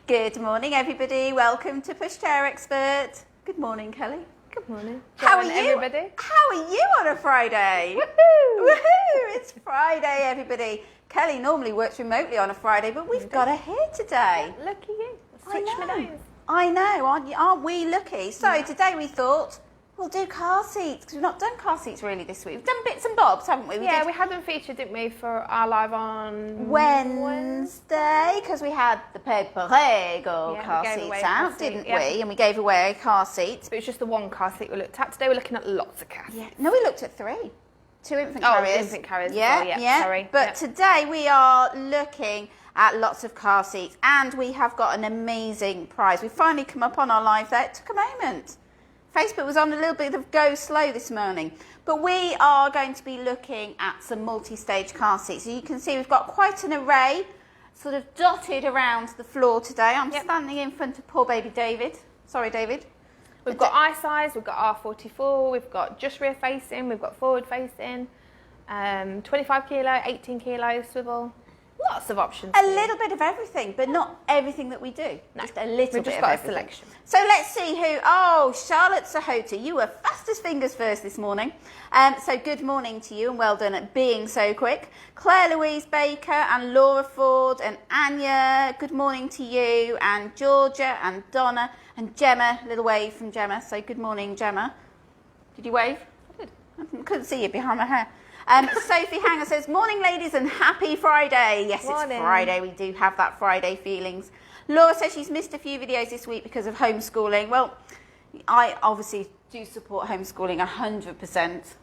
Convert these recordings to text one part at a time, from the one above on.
Good morning, everybody. Welcome to Pushchair Expert. Good morning, Kelly. Good morning. How are you? Everybody? How are you on a Friday? Woohoo! Woohoo! It's Friday, everybody. Kelly normally works remotely on a Friday, but we've got her here today. Yeah, lucky you. Switch my nose. I know, aren't we lucky? So today we thought we'll do car seats, because we've not done car seats really this week. We've done bits and bobs, haven't we? We had them featured, didn't we, for our live on Wednesday, because we had the Paperego car seats out, didn't we? And we gave away car seats. But it was just the one car seat we looked at. Today we're looking at lots of car seats. Yeah. No, we looked at 3. 2 infant carriers. Infant carriers. Yeah. Sorry. But today we are looking at lots of car seats, and we have got an amazing prize. We've finally come up on our live there. It took a moment. Facebook was on a little bit of go slow this morning, but we are going to be looking at some multi-stage car seats. So you can see we've got quite an array sort of dotted around the floor today. I'm standing in front of poor baby David. Sorry, David. We've got I-size, we've got R44, we've got just rear facing, we've got forward facing, 25 kilo, 18 kilo swivel. Lots of options. A little bit of everything, but not everything that we do. No, just a little bit of everything. We've just got a selection. So let's see who. Oh, Charlotte Sahota, you were fast as fingers first this morning. So good morning to you, and well done at being so quick. Claire Louise Baker and Laura Ford and Anya, good morning to you, and Georgia and Donna and Gemma. A little wave from Gemma. So good morning, Gemma. Did you wave? I did. I couldn't see you behind my hair. Sophie Hanger says, morning ladies and happy Friday. Yes, morning. It's Friday. We do have that Friday feelings. Laura says she's missed a few videos this week because of homeschooling. Well, I obviously do support homeschooling 100%.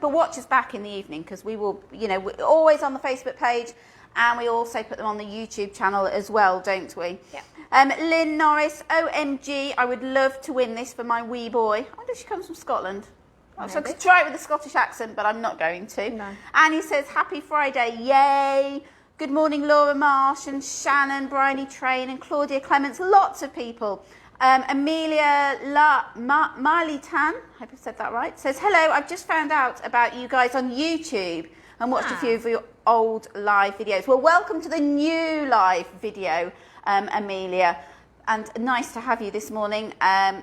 But watch us back in the evening, because we will, we're always on the Facebook page, and we also put them on the YouTube channel as well, don't we? Yeah. Lynn Norris, OMG, I would love to win this for my wee boy. I wonder if she comes from Scotland. So I could try it with a Scottish accent, but I'm not going to. No. Annie says, happy Friday, yay. Good morning, Laura Marsh and Shannon, Bryony Train and Claudia Clements. Lots of people. Amelia Marley Tan, I hope I said that right, says, hello, I've just found out about you guys on YouTube and watched a few of your old live videos. Well, welcome to the new live video, Amelia. And nice to have you this morning.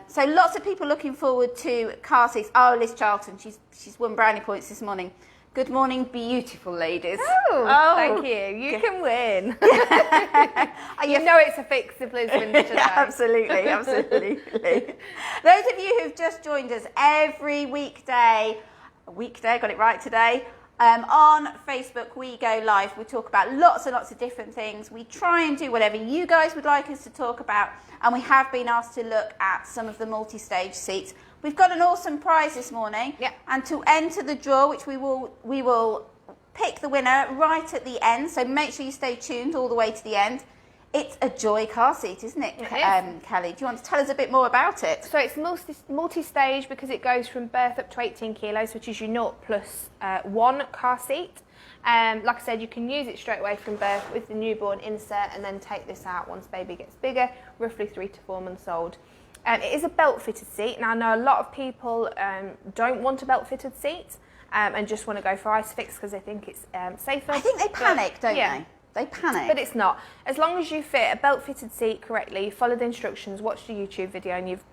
So lots of people looking forward to car seats. Oh, Liz Charlton, she's won brownie points this morning. Good morning, beautiful ladies. Oh, thank you. You can win. You know it's a fix if Liz wins today. Yeah, absolutely. Those of you who've just joined us every weekday, got it right today, on Facebook, we go live. We talk about lots and lots of different things. We try and do whatever you guys would like us to talk about, and we have been asked to look at some of the multi-stage seats. We've got an awesome prize this morning, and to enter the draw, which we will pick the winner right at the end, so make sure you stay tuned all the way to the end. It's a Joie car seat, isn't it, Kelly? Do you want to tell us a bit more about it? So it's multi-stage because it goes from birth up to 18 kilos, which is your 0+1 car seat. Like I said, you can use it straight away from birth with the newborn insert, and then take this out once baby gets bigger, roughly 3 to 4 months old. It is a belt-fitted seat. Now, I know a lot of people don't want a belt-fitted seat and just want to go for Isofix because they think it's safer. I think they panic, don't they? They panic. But it's not. As long as you fit a belt-fitted seat correctly, you follow the instructions, watched the YouTube video, and you've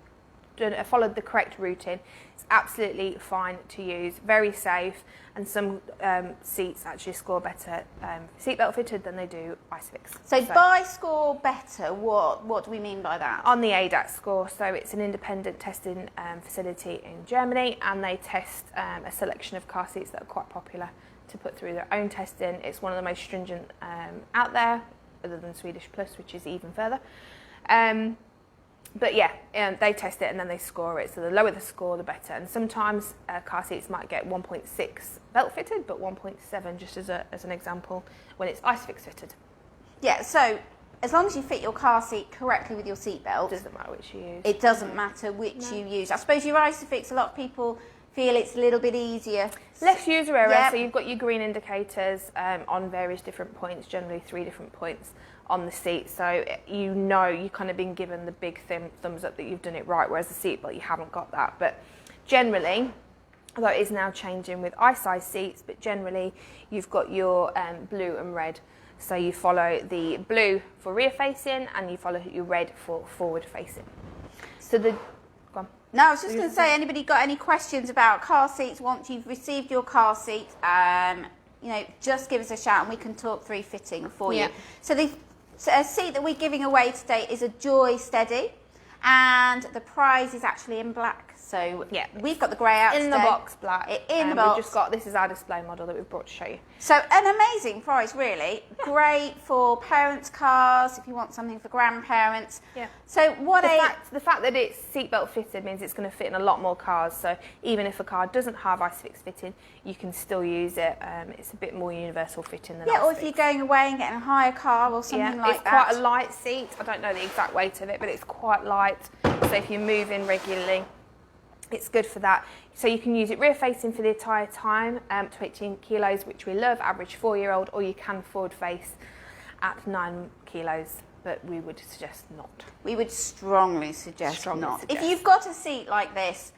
followed the correct routing, it's absolutely fine to use. Very safe, and some seats actually score better seatbelt fitted than they do Isofix. So by score better, what do we mean by that? On the ADAT score. So it's an independent testing facility in Germany, and they test a selection of car seats that are quite popular to put through their own testing. It's one of the most stringent out there, other than Swedish Plus, which is even further. But yeah, they test it and then they score it. So the lower the score, the better. And sometimes car seats might get 1.6 belt fitted, but 1.7 just as an example when it's Isofix fitted. Yeah, so as long as you fit your car seat correctly with your seatbelt, it doesn't matter which you use. It doesn't matter which you use. I suppose your Isofix, a lot of people feel it's a little bit easier. Less user error, so you've got your green indicators on various different points, generally 3 different points on the seat, so you've kind of been given the big thumbs up that you've done it right, whereas the seatbelt you haven't got that. But generally, although it is now changing with I-size seats, but generally you've got your blue and red. So you follow the blue for rear facing and you follow your red for forward facing. So the, go on. No, I was just going to say, anybody got any questions about car seats once you've received your car seat, you know, just give us a shout and we can talk through fitting for you. So the seat that we're giving away today is a Joie Steadi, and the prize is actually in black. So yeah, we've got the grey out in today. the box black. In the box. We've just got, this is our display model that we've brought to show you. So an amazing prize, really. Yeah. Great for parents' cars, if you want something for grandparents. Yeah. So what the fact that it's seatbelt fitted means it's going to fit in a lot more cars. So even if a car doesn't have Isofix fitting, you can still use it. It's a bit more universal fitting than Isofix. Or if you're going away and getting a hire car or something like that. that. It's quite a light seat. I don't know the exact weight of it, but it's quite light. So if you're moving regularly, it's good for that. So you can use it rear facing for the entire time, to 18 kilos, which we love, average 4-year-old, or you can forward face at 9 kilos, but we would suggest not. We would strongly suggest not. If you've got a seat like this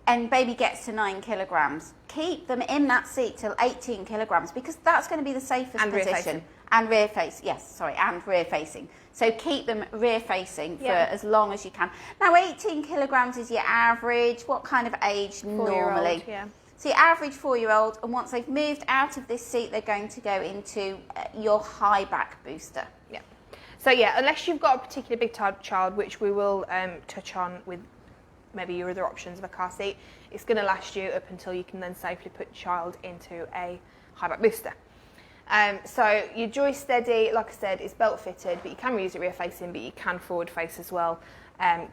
and baby gets to 9 kilograms, keep them in that seat till 18 kilograms, because that's going to be the safest position. And rear facing. So keep them rear facing for as long as you can. Now 18 kilograms is your average. What kind of age normally? So your average 4-year-old, and once they've moved out of this seat, they're going to go into your high back booster. Yeah. So unless you've got a particularly big child, which we will touch on with maybe your other options of a car seat, it's going to last you up until you can then safely put your child into a high back booster. So your Joie Steadi, like I said, is belt fitted, but you can use it rear facing, but you can forward face as well.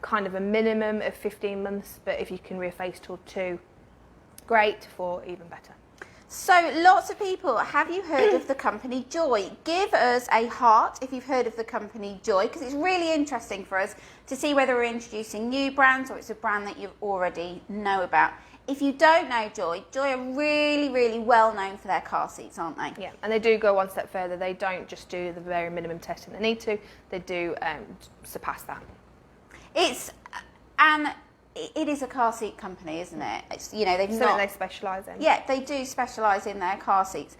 Kind of a minimum of 15 months, but if you can rear face till 2, great, 4, even better. So lots of people, have you heard of the company Joie? Give us a heart if you've heard of the company Joie, because it's really interesting for us to see whether we're introducing new brands or it's a brand that you already know about. If you don't know Joie are really, really well known for their car seats, aren't they? Yeah, and they do go one step further. They don't just do the very minimum testing they need to. They do surpass that. It is a car seat company, isn't it? It's, you know, they specialise in. Yeah, they do specialise in their car seats.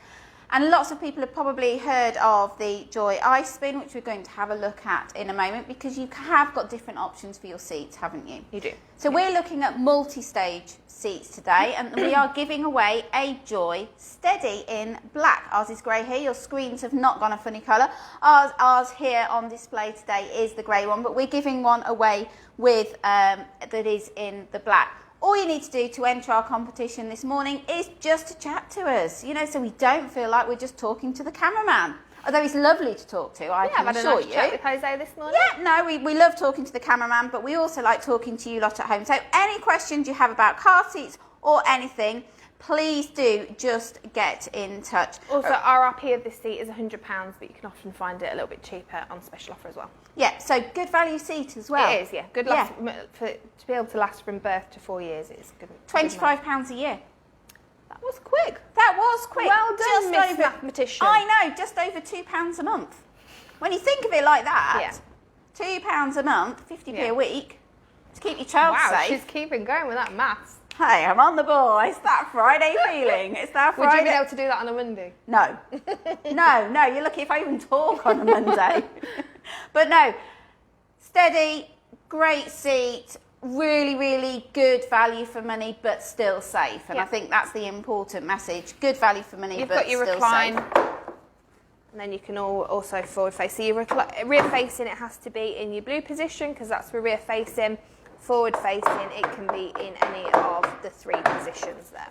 And lots of people have probably heard of the Joie iSpin, which we're going to have a look at in a moment, because you have got different options for your seats, haven't you? You do. So we're looking at multi-stage seats today, and we are giving away a Joie Steadi in black. Ours is grey here. Your screens have not gone a funny colour. Ours here on display today is the grey one, but we're giving one away with that is in the black. All you need to do to enter our competition this morning is just to chat to us, you know, so we don't feel like we're just talking to the cameraman. Although he's lovely to talk to, I can assure you. Chat with Jose this morning. Yeah, no, we love talking to the cameraman, but we also like talking to you lot at home. So any questions you have about car seats or anything, please do just get in touch. Also, RRP of this seat is £100, but you can often find it a little bit cheaper on special offer as well. Yeah, so good value seat as well. It is, yeah. Good last, to be able to last from birth to 4 years, it's good. £25 a year. That was quick. That was quick. Well done, Miss Mathematician. I know, just over £2 a month. When you think of it like that, £2 a month, 50p a week, to keep your child safe. Wow, she's keeping going with that maths. Hey, I'm on the ball. It's that Friday feeling. It's that Friday. Would you be able to do that on a Monday? No. No, you're lucky if I even talk on a Monday. But no, steady, great seat, really, really good value for money, but still safe. And I think that's the important message. Good value for money, but still safe. You've got your recline. And then you can also forward face. So your rear facing, it has to be in your blue position, because that's for rear facing. Forward facing, it can be in any of the 3 positions there.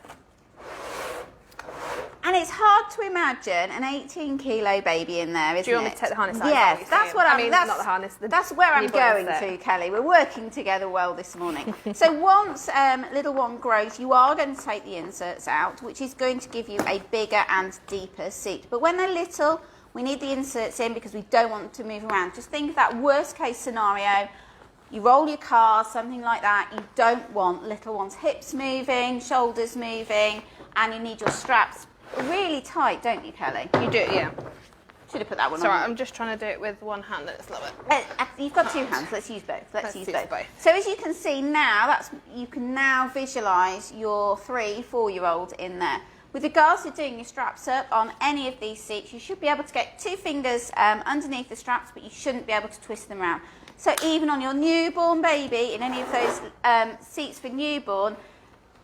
And it's hard to imagine an 18-kilo baby in there, isn't it? Do you want me to take the harness out? Yes, that's what I mean. That's not the harness. That's where I'm going to, Kelly. We're working together well this morning. So once little one grows, you are going to take the inserts out, which is going to give you a bigger and deeper seat. But when they're little, we need the inserts in because we don't want them to move around. Just think of that worst-case scenario. You roll your car, something like that. You don't want little one's hips moving, shoulders moving, and you need your straps really tight, don't you, Kelly? You do, yeah. Should have put that one on. Sorry, I'm just trying to do it with one hand. Let's love it. You've got 2 hands. Let's use both. Let's use both. So as you can see now, you can now visualise your 3 4-year-olds in there. With regards to doing your straps up on any of these seats, you should be able to get 2 fingers underneath the straps, but you shouldn't be able to twist them around. So even on your newborn baby, in any of those seats for newborn,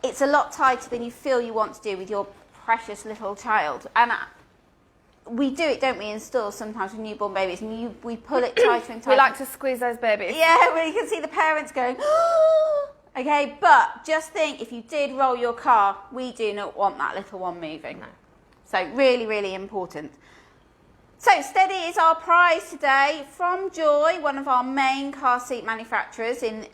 it's a lot tighter than you feel you want to do with your precious little child. And we do it, don't we, in stores sometimes with newborn babies, and we pull it tighter and tighter. We like to squeeze those babies. Yeah, well, you can see the parents going, okay, but just think, if you did roll your car, we do not want that little one moving. No. So really, really important. So Steady is our prize today from Joie, one of our main car seat manufacturers in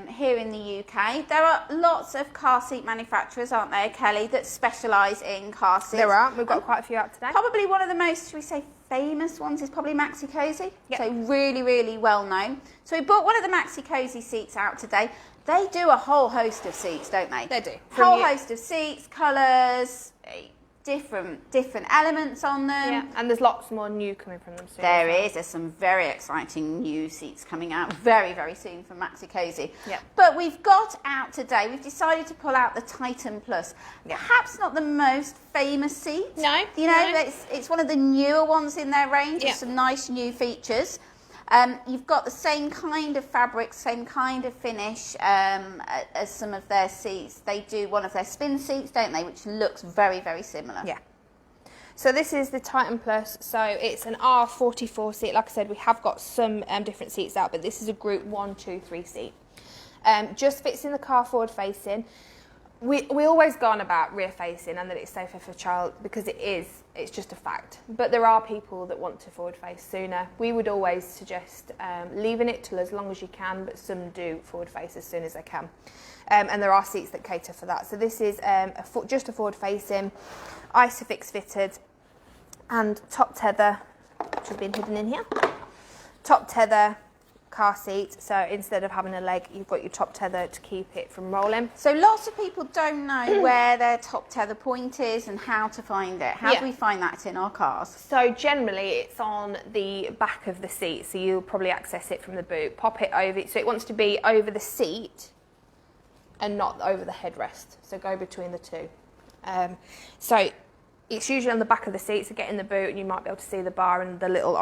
here in the UK. There are lots of car seat manufacturers, aren't there, Kelly, that specialise in car seats. There are. We've got quite a few out today. Probably one of the most, should we say, famous ones is probably Maxi-Cosi. Yep. So really, really well known. So we bought one of the Maxi-Cosi seats out today. They do a whole host of seats, don't they? They do. Whole host of seats, colours, different elements on them. Yeah, and there's lots more new coming from them soon. There's some very exciting new seats coming out very, very soon from Maxi-Cosi. Yep. But we've got out today, we've decided to pull out the Titan Plus. Yep. Perhaps not the most famous seat. No. You know, it's one of the newer ones in their range with Yep. some nice new features. You've got the same kind of fabric, same kind of finish as some of their seats. They do one of their spin seats, don't they, which looks very, very similar. Yeah. So this is the Titan Plus. So it's an R44 seat. Like I said, we have got some different seats out, but this is a group 1, 2, 3 seat. Just fits in the car forward facing. We always go on about rear facing and that it's safer for a child because it's just a fact. But there are people that want to forward face sooner. We would always suggest leaving it till as long as you can, but some do forward face as soon as they can. And there are seats that cater for that. So this is just a forward facing, Isofix fitted, and top tether, which has been hidden in here. Top tether car seat, so instead of having a leg, you've got your top tether to keep it from rolling. So lots of people don't know where their top tether point is and how to find it. How do we find that in our cars? So generally it's on the back of the seat, so you'll probably access it from the boot. Pop it over, so it wants to be over the seat and not over the headrest, so go between the two. So it's usually on the back of the seat, so get in the boot and you might be able to see the bar and the little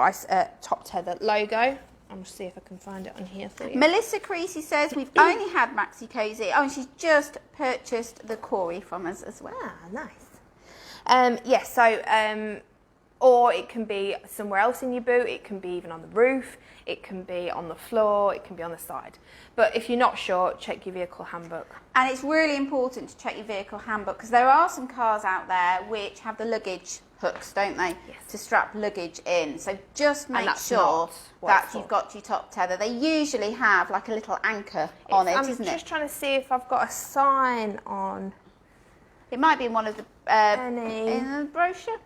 top tether logo. I'll just see if I can find it on here for you. Melissa Creasy says we've only had Maxi-Cosi. Oh, and she's just purchased the Corey from us as well. Ah, nice. Yes, so, or it can be somewhere else in your boot. It can be even on the roof. It can be on the floor. It can be on the side. But if you're not sure, check your vehicle handbook. And it's really important to check your vehicle handbook because there are some cars out there which have the luggage hooks, don't they, to strap luggage in. So just make sure that you've got your top tether. They usually have like a little anchor on it, isn't it? I'm just trying to see if I've got a sign on. It might be in one of the in the brochure.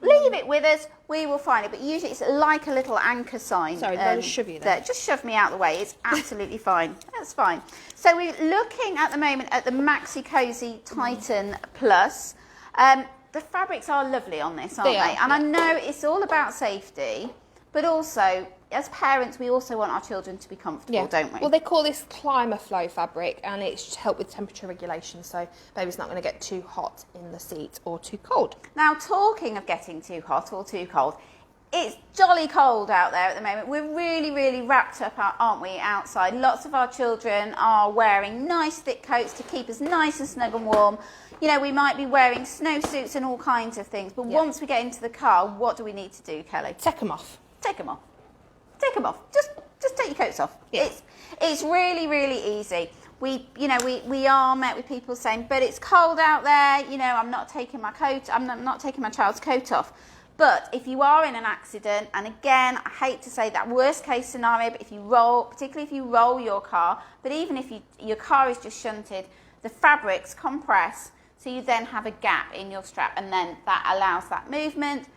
Leave it with us, we will find it, but usually it's like a little anchor sign. Sorry, did I just shove you there? Just shove me out the way, it's absolutely fine. That's fine. So we're looking at the moment at the Maxi-Cosi Titan Plus. The fabrics are lovely on this, aren't they? And I know it's all about safety, but also, as parents, we also want our children to be comfortable, don't we? Well, they call this climate flow fabric, and it's to help with temperature regulation, so baby's not going to get too hot in the seat or too cold. Now, talking of getting too hot or too cold, it's jolly cold out there at the moment. We're really, really wrapped up, aren't we, outside? Lots of our children are wearing nice thick coats to keep us nice and snug and warm. You know, we might be wearing snowsuits and all kinds of things, but once we get into the car, what do we need to do, Kelly? Take them off. Take them off. Take them off. Just take your coats off. Yeah. It's really, really easy. We are met with people saying, but it's cold out there, you know, I'm not taking my child's coat off. But if you are in an accident, and again, I hate to say that worst case scenario, but if you roll, particularly if you roll your car, but even if your car is just shunted, the fabrics compress, so you then have a gap in your strap, and then that allows that movement,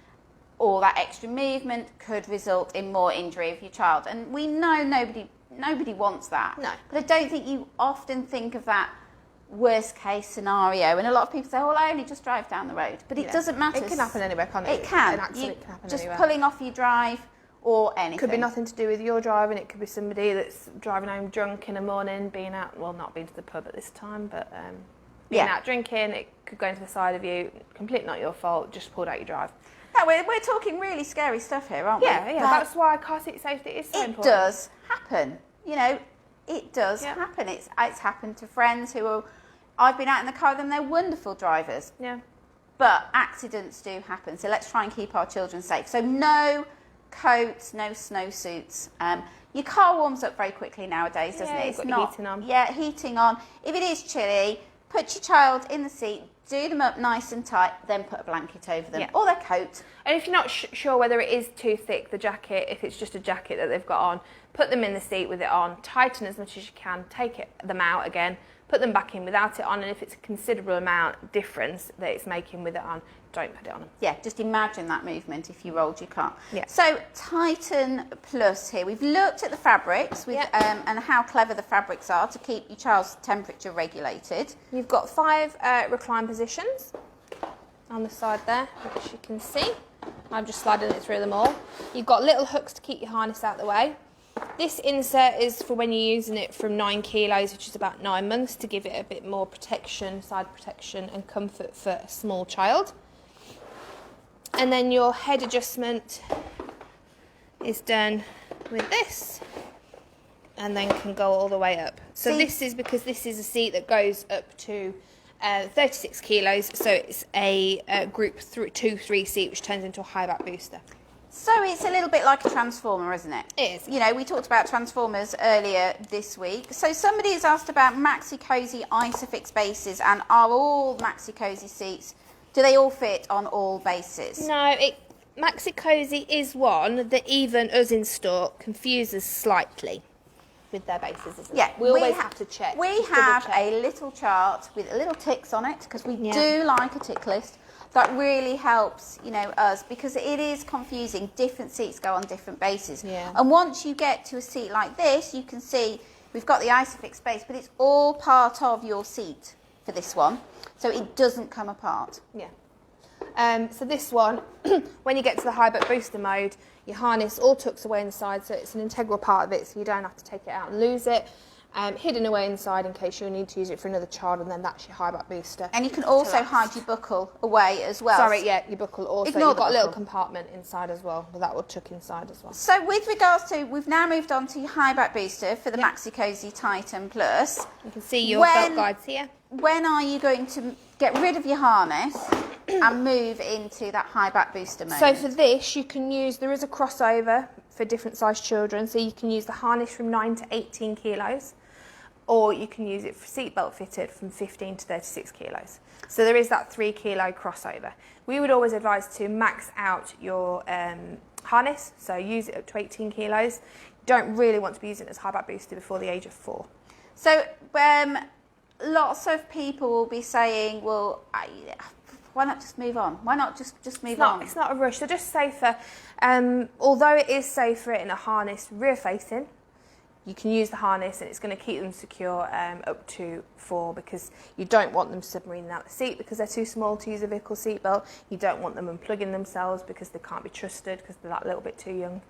or that extra movement could result in more injury of your child. And we know nobody wants that. No. But I don't think you often think of that worst case scenario, and a lot of people say, well, I only just drive down the road, but it doesn't matter. It can happen anywhere, can't it? It can. An accident can happen just anywhere. Pulling off your drive or anything. Could be nothing to do with your driving. It could be somebody that's driving home drunk in the morning, being out, well, not being to the pub at this time, but being out drinking. could go into the side of you, completely not your fault, just pulled out your drive. No, we're talking really scary stuff here, aren't we? Yeah, that's why car seat safety is so important. It does happen, you know, it does happen. It's happened to friends I've been out in the car with them, they're wonderful drivers. Yeah. But accidents do happen, so let's try and keep our children safe. So no coats, no snowsuits. Your car warms up very quickly nowadays, doesn't it? It's not heating on. Yeah, heating on. If it is chilly, put your child in the seat, do them up nice and tight, then put a blanket over them or their coat. And if you're not sure whether it is too thick, the jacket, if it's just a jacket that they've got on, put them in the seat with it on, tighten as much as you can, take them out again, put them back in without it on, and if it's a considerable amount difference that it's making with it on, don't put it on them. Yeah, just imagine that movement if you rolled your car. Yeah. So Titan Plus here. We've looked at the fabrics and how clever the fabrics are to keep your child's temperature regulated. You've got 5 recline positions on the side there, which you can see. I'm just sliding it through them all. You've got little hooks to keep your harness out of the way. This insert is for when you're using it from 9 kilos, which is about 9 months, to give it a bit more protection, side protection and comfort for a small child. And then your head adjustment is done with this and then can go all the way up. So this is because this is a seat that goes up to 36 kilos, so it's a group 2-3 seat, which turns into a high back booster. So it's a little bit like a transformer, isn't it? It is. You know, we talked about transformers earlier this week. So somebody has asked about Maxi-Cosi Isofix bases, and are all Maxi-Cosi seats, do they all fit on all bases? No, Maxi-Cosi is one that even us in store confuses slightly with their bases, isn't it? We always have to check. We have a little chart with little ticks on it, because we do like a tick list. That really helps, you know, us, because it is confusing. Different seats go on different bases. Yeah. And once you get to a seat like this, you can see we've got the Isofix base, but it's all part of your seat for this one. So it doesn't come apart. Yeah. So this one, when you get to the high back booster mode, your harness all tucks away inside, so it's an integral part of it, so you don't have to take it out and lose it. Hidden away inside in case you need to use it for another child, and then that's your high back booster. And you can also hide your buckle away as well. Sorry, yeah, your buckle also. Ignore You've got a little buckle. compartment inside as well, but that will tuck inside as well. So with regards to, we've now moved on to your high back booster for the Maxi-Cosi Titan Plus. You can see your belt guides here. When are you going to get rid of your harness and move into that high back booster mode? So for this, you can use, there is a crossover for different sized children, so you can use the harness from 9 to 18 kilos. Or you can use it for seatbelt fitted from 15 to 36 kilos. So there is that 3 kilo crossover. We would always advise to max out your harness, so use it up to 18 kilos. You don't really want to be using it as high back booster before the age of 4. So lots of people will be saying, well, why not just move on? Why not just move on? It's not a rush, they're just safer. Although it is safer in a harness rear facing, you can use the harness and it's going to keep them secure up to 4, because you don't want them submarining out the seat because they're too small to use a vehicle seatbelt. You don't want them unplugging themselves because they can't be trusted because they're that little bit too young.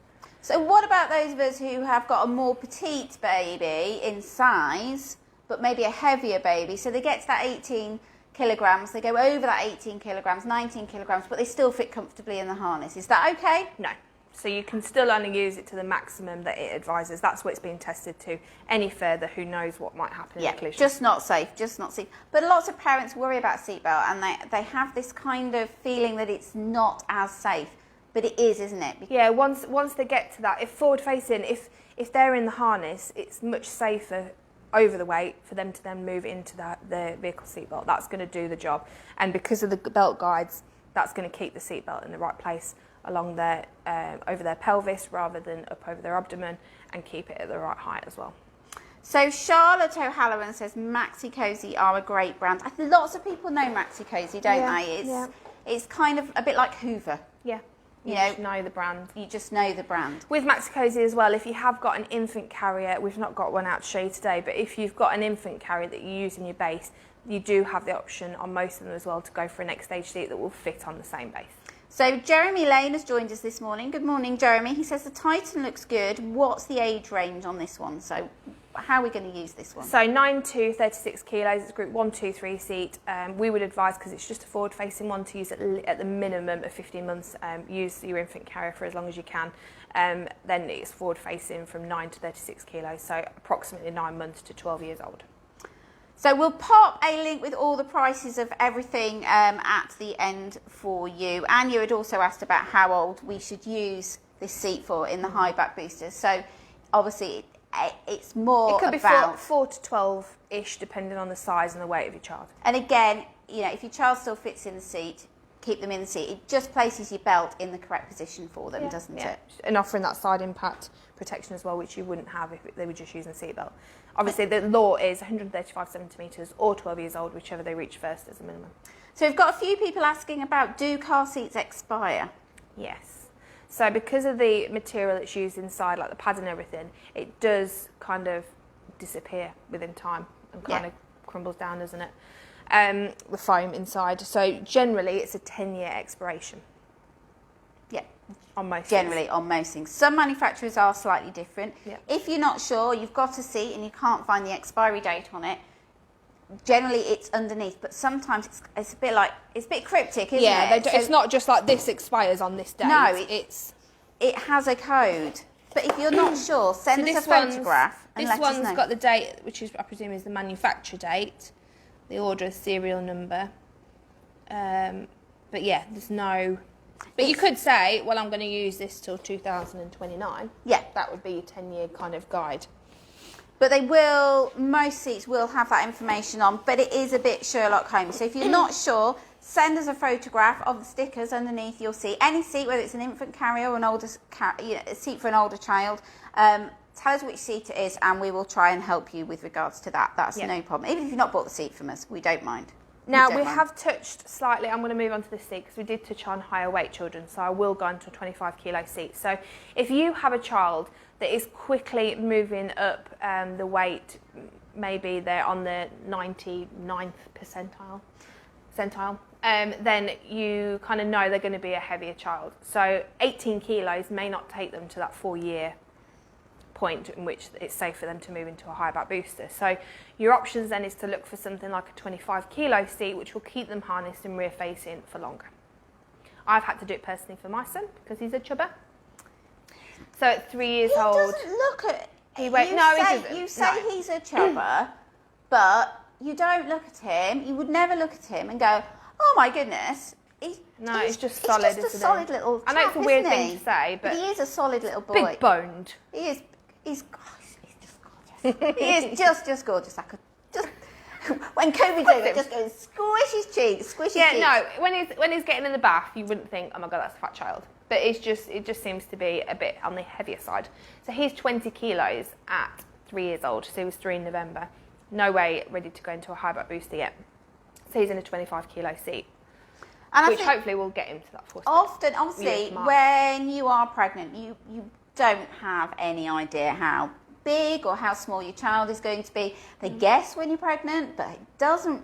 So what about those of us who have got a more petite baby in size, but maybe a heavier baby? So they get to that 18 kilograms, they go over that 18 kilograms, 19 kilograms, but they still fit comfortably in the harness. Is that okay? No. So you can still only use it to the maximum that it advises. That's what it's been tested to. Any further, who knows what might happen in a collision. Just not safe, just not safe. But lots of parents worry about seatbelt, and they have this kind of feeling that it's not as safe. But it is, isn't it? Yeah, once they get to that, if forward facing, if they're in the harness, it's much safer over the weight for them to then move into the vehicle seatbelt. That's going to do the job. And because of the belt guides, that's going to keep the seatbelt in the right place along their over their pelvis rather than up over their abdomen, and keep it at the right height as well. So Charlotte O'Halloran says Maxi-Cosi are a great brand. I think lots of people know Maxi-Cosi, don't they? It's kind of a bit like Hoover. Yeah. You just know the brand. You just know the brand. With Maxi-Cosi as well, if you have got an infant carrier, we've not got one out to show you today, but if you've got an infant carrier that you use in your base, you do have the option on most of them as well to go for a next stage seat that will fit on the same base. So Jeremy Lane has joined us this morning. Good morning, Jeremy. He says the Titan looks good. What's the age range on this one? So how are we going to use this one? So 9 to 36 kilos, it's group 1, 2, 3 seat. We would advise, because it's just a forward-facing one, to use at the minimum of 15 months. Use your infant carrier for as long as you can. Then it's forward-facing from 9 to 36 kilos, so approximately 9 months to 12 years old. So we'll pop a link with all the prices of everything at the end for you. And you had also asked about how old we should use this seat for in the high back boosters. So obviously it's more It could be about 4 to 12-ish, depending on the size and the weight of your child. And again, you know, if your child still fits in the seat, keep them in the seat. It just places your belt in the correct position for them, doesn't it? And offering that side impact protection as well, which you wouldn't have if they were just using a seatbelt. Obviously, the law is 135 centimetres or 12 years old, whichever they reach first as a minimum. So we've got a few people asking about, do car seats expire? Yes. So because of the material that's used inside, like the pads and everything, it does kind of disappear within time and kind of crumbles down, doesn't it? The foam inside. So generally, it's a 10-year expiration. Yeah. On most Generally, things. on most things. Some manufacturers are slightly different. Yeah. If you're not sure, you've got a seat and you can't find the expiry date on it, generally it's underneath, but sometimes it's a bit cryptic, isn't it? Yeah, So it's not just like this expires on this date. No, it has a code. But if you're not sure, send us a photograph and let us know. This one's got the date, which is, I presume, is the manufacture date, the order serial number. But yeah, there's no... But you could say, well, I'm going to use this till 2029. Yeah. That would be your 10-year kind of guide. But most seats will have that information on, but it is a bit Sherlock Holmes. So if you're not sure, send us a photograph of the stickers underneath your seat. Any seat, whether it's an infant carrier or a seat for an older child, tell us which seat it is and we will try and help you with regards to that. That's no problem. Even if you've not bought the seat from us, we don't mind. Now, we have touched slightly, I'm going to move on to this seat because we did touch on higher weight children, so I will go into a 25 kilo seat. So if you have a child that is quickly moving up the weight, maybe they're on the 99th percentile, then you kind of know they're going to be a heavier child. So 18 kilos may not take them to that 4-year point in which it's safe for them to move into a high back booster. So your options then is to look for something like a 25 kilo seat, which will keep them harnessed and rear facing for longer. I've had to do it personally for my son because he's a chubber. So at 3 years old, He doesn't look at. he doesn't. You say he's a chubber, but you don't look at him. You would never look at him and go, "Oh my goodness." He's just solid. He's just a solid little chap, I know it's a weird thing to say, but he is a solid little boy. big boned. He is. He's just gorgeous. He is just gorgeous. I could just when Kobe's over, just go squish his cheeks, squish his cheeks. Yeah, no. When he's getting in the bath, you wouldn't think, "Oh my god, that's a fat child." But it just seems to be a bit on the heavier side. So he's 20 kilos at 3 years old. So he was 3 in November. No way ready to go into a high back booster yet. So he's in a 25 kilo seat, which hopefully will get him to that 4. Obviously, when you are pregnant, you don't have any idea how big or how small your child is going to be. They guess when you're pregnant, but it doesn't.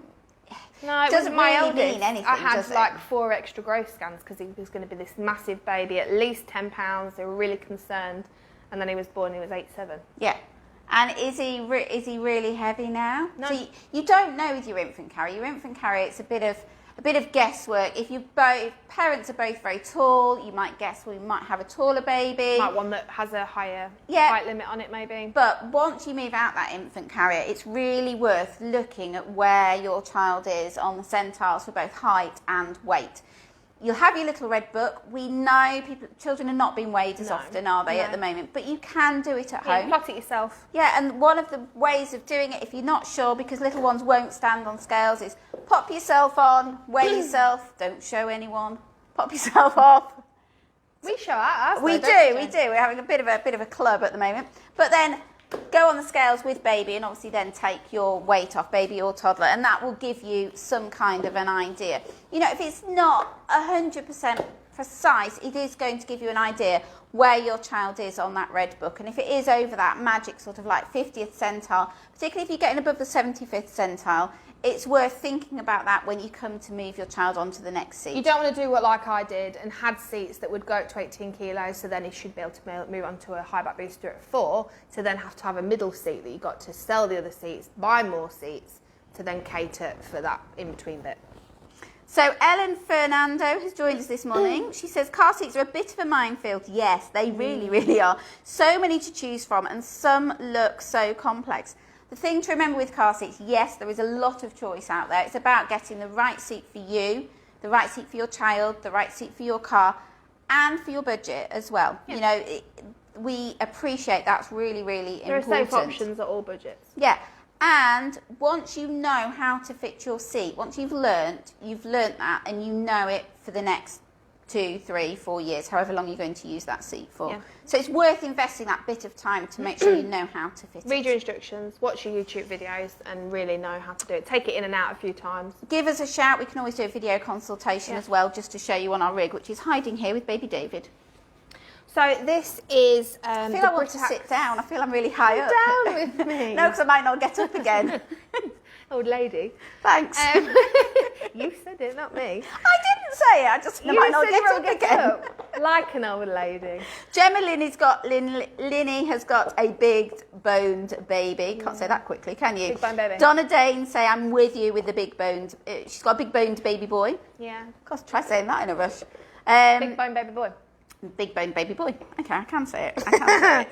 No, it doesn't my really eldest. mean anything. I had does it? like 4 extra growth scans because he was going to be this massive baby, at least 10 pounds. They were really concerned, and then he was born. He was 8'7". Yeah. And is he really heavy now? No. So you don't know with your infant carrier. Your infant carrier, it's a bit of guesswork. If parents are both very tall, you might guess, well, you might have a taller baby. Like one that has a higher height limit on it, maybe. But once you move out that infant carrier, it's really worth looking at where your child is on the centiles for both height and weight. You'll have your little red book. We know children are not being weighed as often, are they, at the moment? But you can do it at home. Plot it yourself. Yeah, and one of the ways of doing it, if you're not sure, because little ones won't stand on scales, is pop yourself on, weigh yourself, don't show anyone, pop yourself off. We show ours. We do. We're having a bit of a club at the moment. But then go on the scales with baby and obviously then take your weight off, baby or toddler, and that will give you some kind of an idea. You know, if it's not 100% precise, it is going to give you an idea where your child is on that red book. And if it is over that magic sort of like 50th centile, particularly if you're getting above the 75th centile, it's worth thinking about that when you come to move your child onto the next seat. You don't want to do what like I did and had seats that would go up to 18 kilos, so then you should be able to move on to a high back booster at 4, to then have to have a middle seat that you got to sell the other seats, buy more seats, to then cater for that in-between bit. So Ellen Fernando has joined us this morning. She says car seats are a bit of a minefield. Yes, they really, really are. So many to choose from and some look so complex. The thing to remember with car seats, yes, there is a lot of choice out there. It's about getting the right seat for you, the right seat for your child, the right seat for your car, and for your budget as well. Yeah. You know, we appreciate that's really, really important. There are safe options at all budgets. Yeah. And once you know how to fit your seat, once you've learnt that and you know it for the next 2, 3, 4 years, however long you're going to use that seat for. Yeah. So it's worth investing that bit of time to make sure you know how to fit it. Read your instructions, watch your YouTube videos and really know how to do it. Take it in and out a few times. Give us a shout. We can always do a video consultation as well, just to show you on our rig, which is hiding here with baby David. So this is I feel I want to sit down. I feel I'm really high up. Down with me. No, because I might not get up again. Old lady. Thanks. You said it, not me. I didn't say it. I just might not get up again. Like an old lady. Gemma Linny has got a big boned baby. Can't say that quickly, can you? Big boned baby. Donna Dane say I'm with you with the big boned. She's got a big boned baby boy. Yeah. Gosh, try saying that in a rush. Big boned baby boy. Big boned baby boy. Okay, I can say it.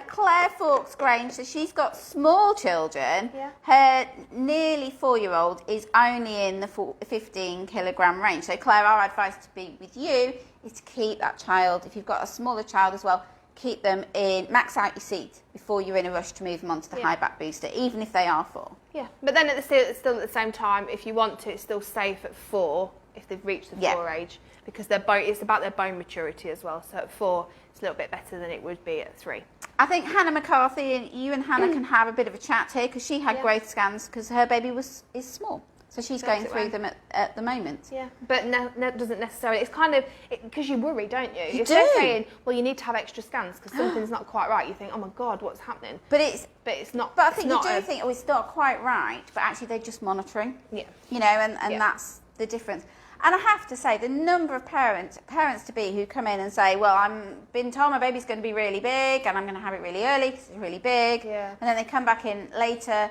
Claire Fawkes Grange, so she's got small children. Yeah. Her nearly 4-year-old is only in the 15 kilogram range. So Claire, our advice to be with you is to keep that child, if you've got a smaller child as well, keep them in, max out your seat before you're in a rush to move them onto the high back booster, even if they are 4. Yeah, but then still at the same time, if you want to, it's still safe at 4 if they've reached the 4 age, because it's about their bone maturity as well. So at 4, it's a little bit better than it would be at 3. I think Hannah McCarthy and you and Hannah can have a bit of a chat here, because she had growth scans because her baby is small. So she's going through them at the moment. Yeah, but doesn't necessarily. It's kind of, because you worry, don't you? You if do. they're saying, well, you need to have extra scans because something's not quite right, you think, oh my God, what's happening? But it's not. But I think you do think, oh, it's not quite right, but actually they're just monitoring. Yeah. You know, and that's the difference. And I have to say, the number of parents to be who come in and say, well, I'm been told my baby's going to be really big and I'm going to have it really early because it's really big. Yeah. And then they come back in later,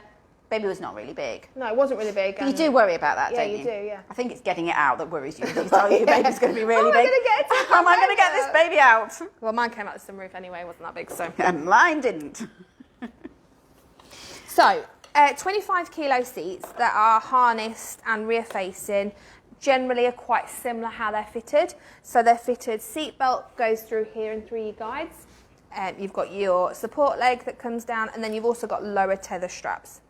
baby was not really big. No, it wasn't really big. You do worry about that, don't you? Yeah, you do, yeah. I think it's getting it out that worries you. You tell your baby's going to be really big. How am I going to get this baby out? Well, mine came out the sunroof anyway, it wasn't that big, so. And mine didn't. So, 25 kilo seats that are harnessed and rear facing generally are quite similar how they're fitted. So they're fitted, seat belt goes through here and through your guides. You've got your support leg that comes down, and then you've also got lower tether straps.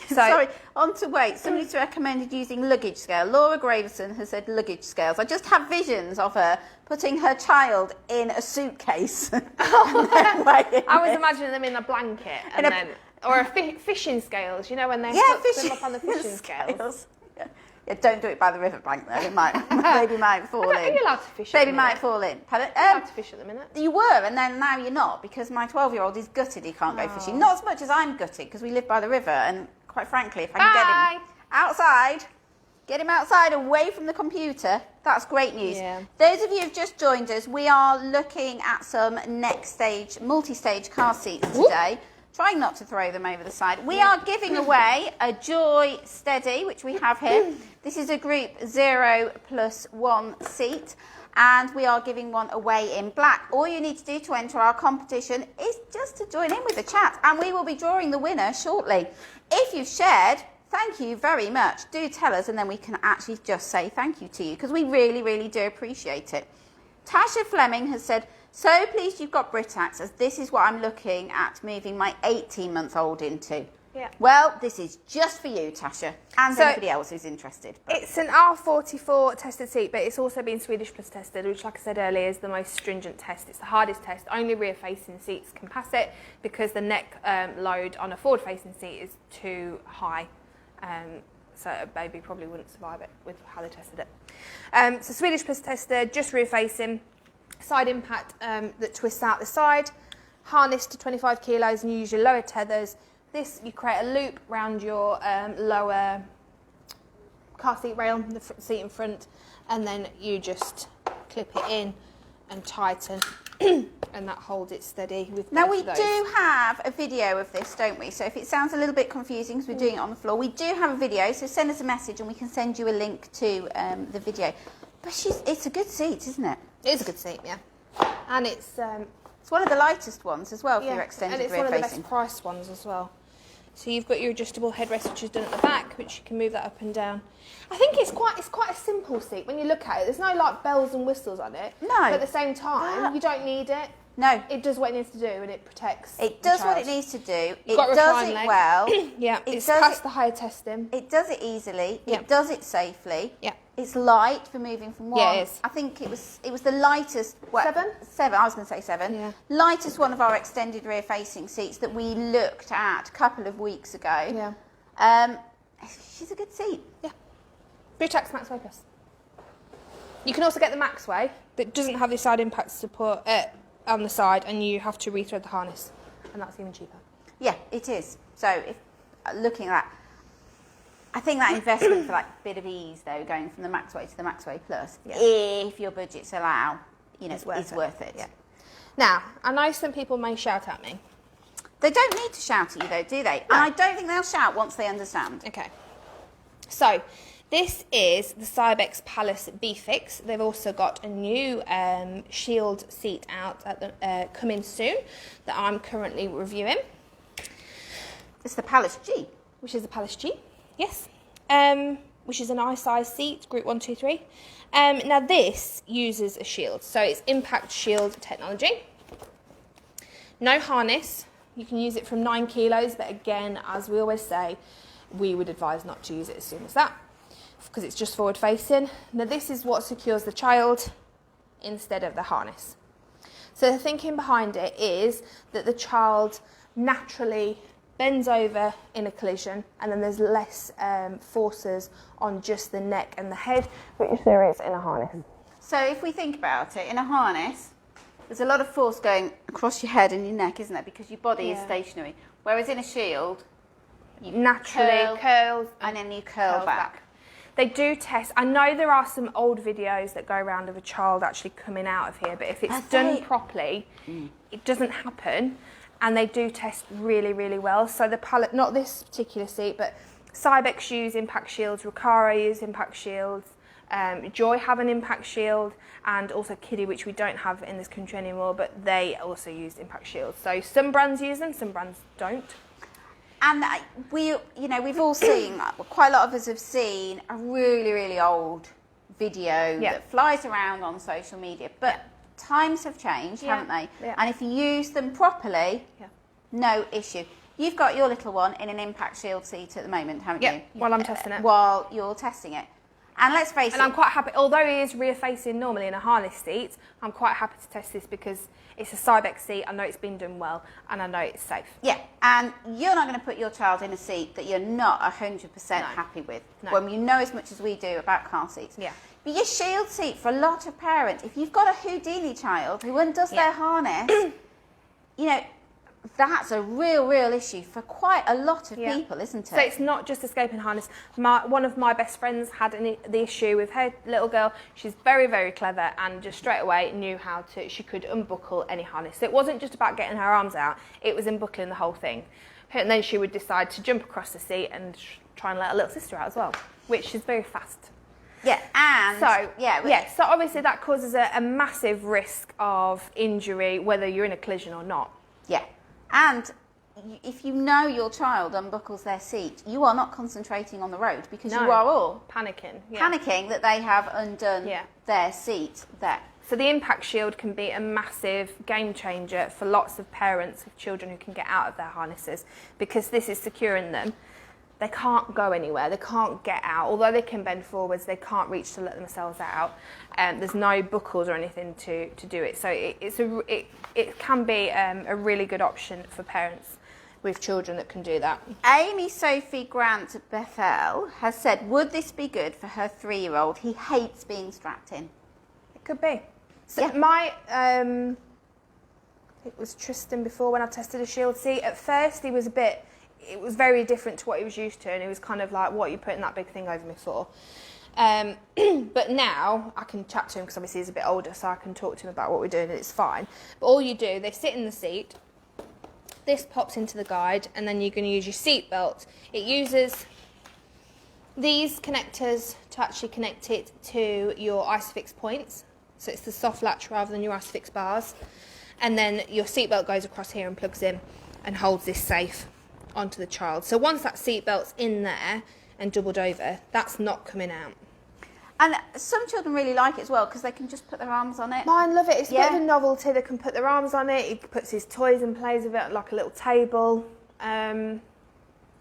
So, sorry, on to weight. Somebody's recommended using luggage scale. Laura Graveson has said luggage scales. I just have visions of her putting her child in a suitcase. I was imagining them in a blanket or fishing scales. You know when they put them up on the fishing scales. Yeah, don't do it by the riverbank though. It might, baby might fall in. Are you allowed to fish? Baby might fall in. You're allowed to fish at the minute. You were, and then now you're not, because my 12-year-old is gutted. He can't go fishing. Not as much as I'm gutted, because we live by the river, and quite frankly, if I can get him outside, get him outside away from the computer, that's great news. Yeah. Those of you who've just joined us, we are looking at some next stage, multi-stage car seats today. Trying not to throw them over the side. We are giving away a Joie Steadi, which we have here. This is a group 0+1 seat, and we are giving one away in black. All you need to do to enter our competition is just to join in with the chat, and we will be drawing the winner shortly. If you've shared, thank you very much. Do tell us, and then we can actually just say thank you to you, because we really, really do appreciate it. Tasha Fleming has said, so pleased you've got Britax, as this is what I'm looking at moving my 18-month-old into. Yeah. Well, this is just for you, Tasha, and anybody else who's interested. It's an R44 tested seat, but it's also been Swedish Plus tested, which, like I said earlier, is the most stringent test. It's the hardest test. Only rear-facing seats can pass it because the neck load on a forward-facing seat is too high. So a baby probably wouldn't survive it with how they tested it. So Swedish plus tester, just rear facing, side impact that twists out the side, harness to 25 kilos, and you use your lower tethers. This, you create a loop around your lower car seat rail, the seat in front, and then you just clip it in and tighten, and that holds it steady with Now both we of those. do have a video of this, don't we? So if it sounds a little bit confusing because we're doing it on the floor, we do have a video, so send us a message and we can send you a link to the video. But it's a good seat, isn't it? It is a good seat, yeah. And it's one of the lightest ones as well for your extended and it's rear one of the facing. best priced ones as well. So you've got your adjustable headrest, which is done at the back, which you can move that up and down. I think it's quite a simple seat when you look at it. There's no like bells and whistles on it. No. But at the same time, you don't need it. No. It does what it needs to do, and it protects. It does what it needs to do. It got does recline it leg. well. Yeah, it's past the higher testing. It does it easily. Yeah. It does it safely. Yeah. It's light for moving from one. Yeah, it is. I think it was the lightest. Seven? 7. I was going to say 7. Yeah. Lightest one of our extended rear facing seats that we looked at a couple of weeks ago. Yeah. She's a good seat. Yeah. Britax Maxway Plus. You can also get the Maxway that doesn't have the side impact support on the side, and you have to rethread the harness, and that's even cheaper. Yeah, it is. So if looking at that, I think that investment for like a bit of ease though, going from the Maxway to the Maxway Plus, if your budgets allow, it's worth it. Yeah. Now, I know some people may shout at me. They don't need to shout at you though, do they? No. And I don't think they'll shout once they understand. Okay. So, this is the Cybex Palace Befix. They've also got a new shield seat out at the coming soon that I'm currently reviewing. It's the Palace G. Which is the Palace G, yes. Which is an I-size seat, group 1, 2, 3. Now this uses a shield, so it's impact shield technology. No harness. You can use it from 9 kilos, but again, as we always say, we would advise not to use it as soon as that, because it's just forward facing. Now this is what secures the child instead of the harness. So the thinking behind it is that the child naturally bends over in a collision, and then there's less forces on just the neck and the head, which there is in a harness. So if we think about it, in a harness, there's a lot of force going across your head and your neck, isn't there? Because your body is stationary. Whereas in a shield, you naturally curls and then you curl back. They do test. I know there are some old videos that go around of a child actually coming out of here, but if it's done properly, it doesn't happen. And they do test really, really well. So the pallet, not this particular seat, but Cybex use impact shields, Recaro use impact shields, Joie have an impact shield, and also Kiddie, which we don't have in this country anymore, but they also use impact shields. So some brands use them, some brands don't. And we've all seen, quite a lot of us have seen a really, really old video that flies around on social media, but times have changed, haven't they? Yeah. And if you use them properly, no issue. You've got your little one in an impact shield seat at the moment, haven't you? While I'm testing it. While you're testing it. And let's face it. And I'm quite happy, although he is rear facing normally in a harness seat, I'm quite happy to test this because it's a Cybex seat, I know it's been done well, and I know it's safe. Yeah, and you're not going to put your child in a seat that you're not 100% happy with. When you know as much as we do about car seats. Yeah. But your shield seat, for a lot of parents, if you've got a Houdini child who undoes their harness, that's a real issue for quite a lot of people, isn't it? So it's not just escaping harness. One of my best friends had the issue with her little girl. She's very, very clever and just straight away knew she could unbuckle any harness. So it wasn't just about getting her arms out, it was unbuckling the whole thing. And then she would decide to jump across the seat and try and let her little sister out as well, which is very fast. Yeah, and so obviously that causes a massive risk of injury, whether you're in a collision or not. Yeah, and if you know your child unbuckles their seat, you are not concentrating on the road because you are all panicking that they have undone their seat there. So the impact shield can be a massive game changer for lots of parents of children who can get out of their harnesses, because this is securing them. They can't go anywhere, they can't get out. Although they can bend forwards, they can't reach to let themselves out. There's no buckles or anything to do it. So it can be a really good option for parents. with children that can do that. Amy Sophie Grant Bethel has said, would this be good for her 3-year-old? He hates being strapped in. It could be. So Yeah. my, it was Tristan before when I tested a Shield seat. At first he was it was very different to what he was used to, and he was kind of like, what are you putting that big thing over me for? But now I can chat to him because obviously he's a bit older, so I can talk to him about what we're doing and it's fine. But all you do, they sit in the seat, this pops into the guide, and then you're going to use your seat belt. It uses these connectors to actually connect it to your Isofix points. So it's the soft latch rather than your Isofix bars. And then your seatbelt goes across here and plugs in and holds this safe onto the child. So once that seatbelt's in there and doubled over, that's not coming out. And some children really like it as well because they can just put their arms on it. Mine love it. It's a bit of a novelty. They can put their arms on it. He puts his toys and plays with it like a little table.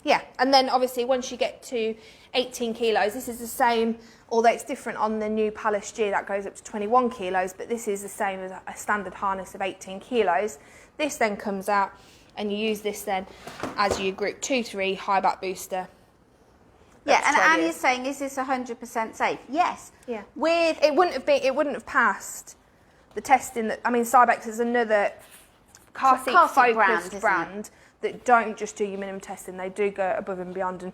Yeah, and then obviously once you get to 18 kilos, this is the same, although it's different on the new Palace G, that goes up to 21 kilos, but this is the same as a standard harness of 18 kilos. This then comes out, and you use this then as your group 2-3 high back booster. Yeah, and Annie's saying, is this 100% safe? Yes. Yeah. It wouldn't have passed the testing that, I mean, Cybex is another car seat focused brand that don't just do your minimum testing, they do go above and beyond, and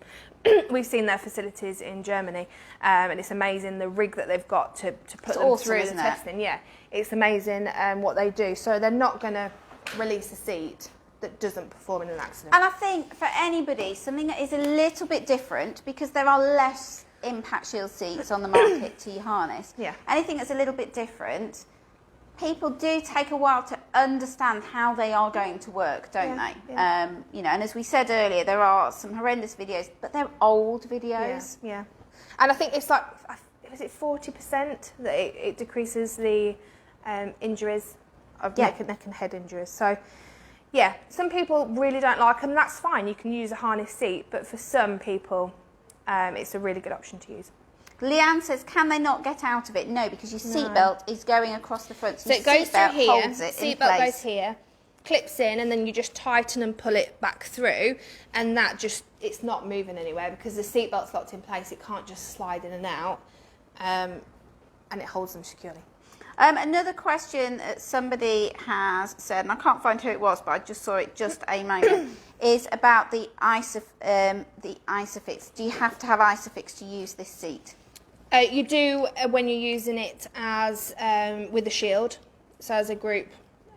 we've seen their facilities in Germany, and it's amazing the rig that they've got to put them through the testing. Yeah, it's amazing what they do. So they're not going to release a seat that doesn't perform in an accident. And I think for anybody, something that is a little bit different, because there are less impact shield seats on the market to your harness. Yeah. Anything that's a little bit different, people do take a while to understand how they are going to work, don't they? Yeah. You know, and as we said earlier, there are some horrendous videos, but they're old videos. Yeah. And I think it's like, is it 40% that it decreases the injuries of neck and head injuries. So, yeah, some people really don't like them. That's fine. You can use a harness seat, but for some people, it's a really good option to use. Leanne says, can they not get out of it? No, because your seatbelt is going across the front. So it goes through here, seatbelt goes here, clips in, and then you just tighten and pull it back through, and that just, it's not moving anywhere because the seatbelt's locked in place. It can't just slide in and out, and it holds them securely. Another question that somebody has said, and I can't find who it was, but I just saw it just a moment, is about the Isofix. Do you have to have Isofix to use this seat? You do when you're using it as with the Shield, so as a group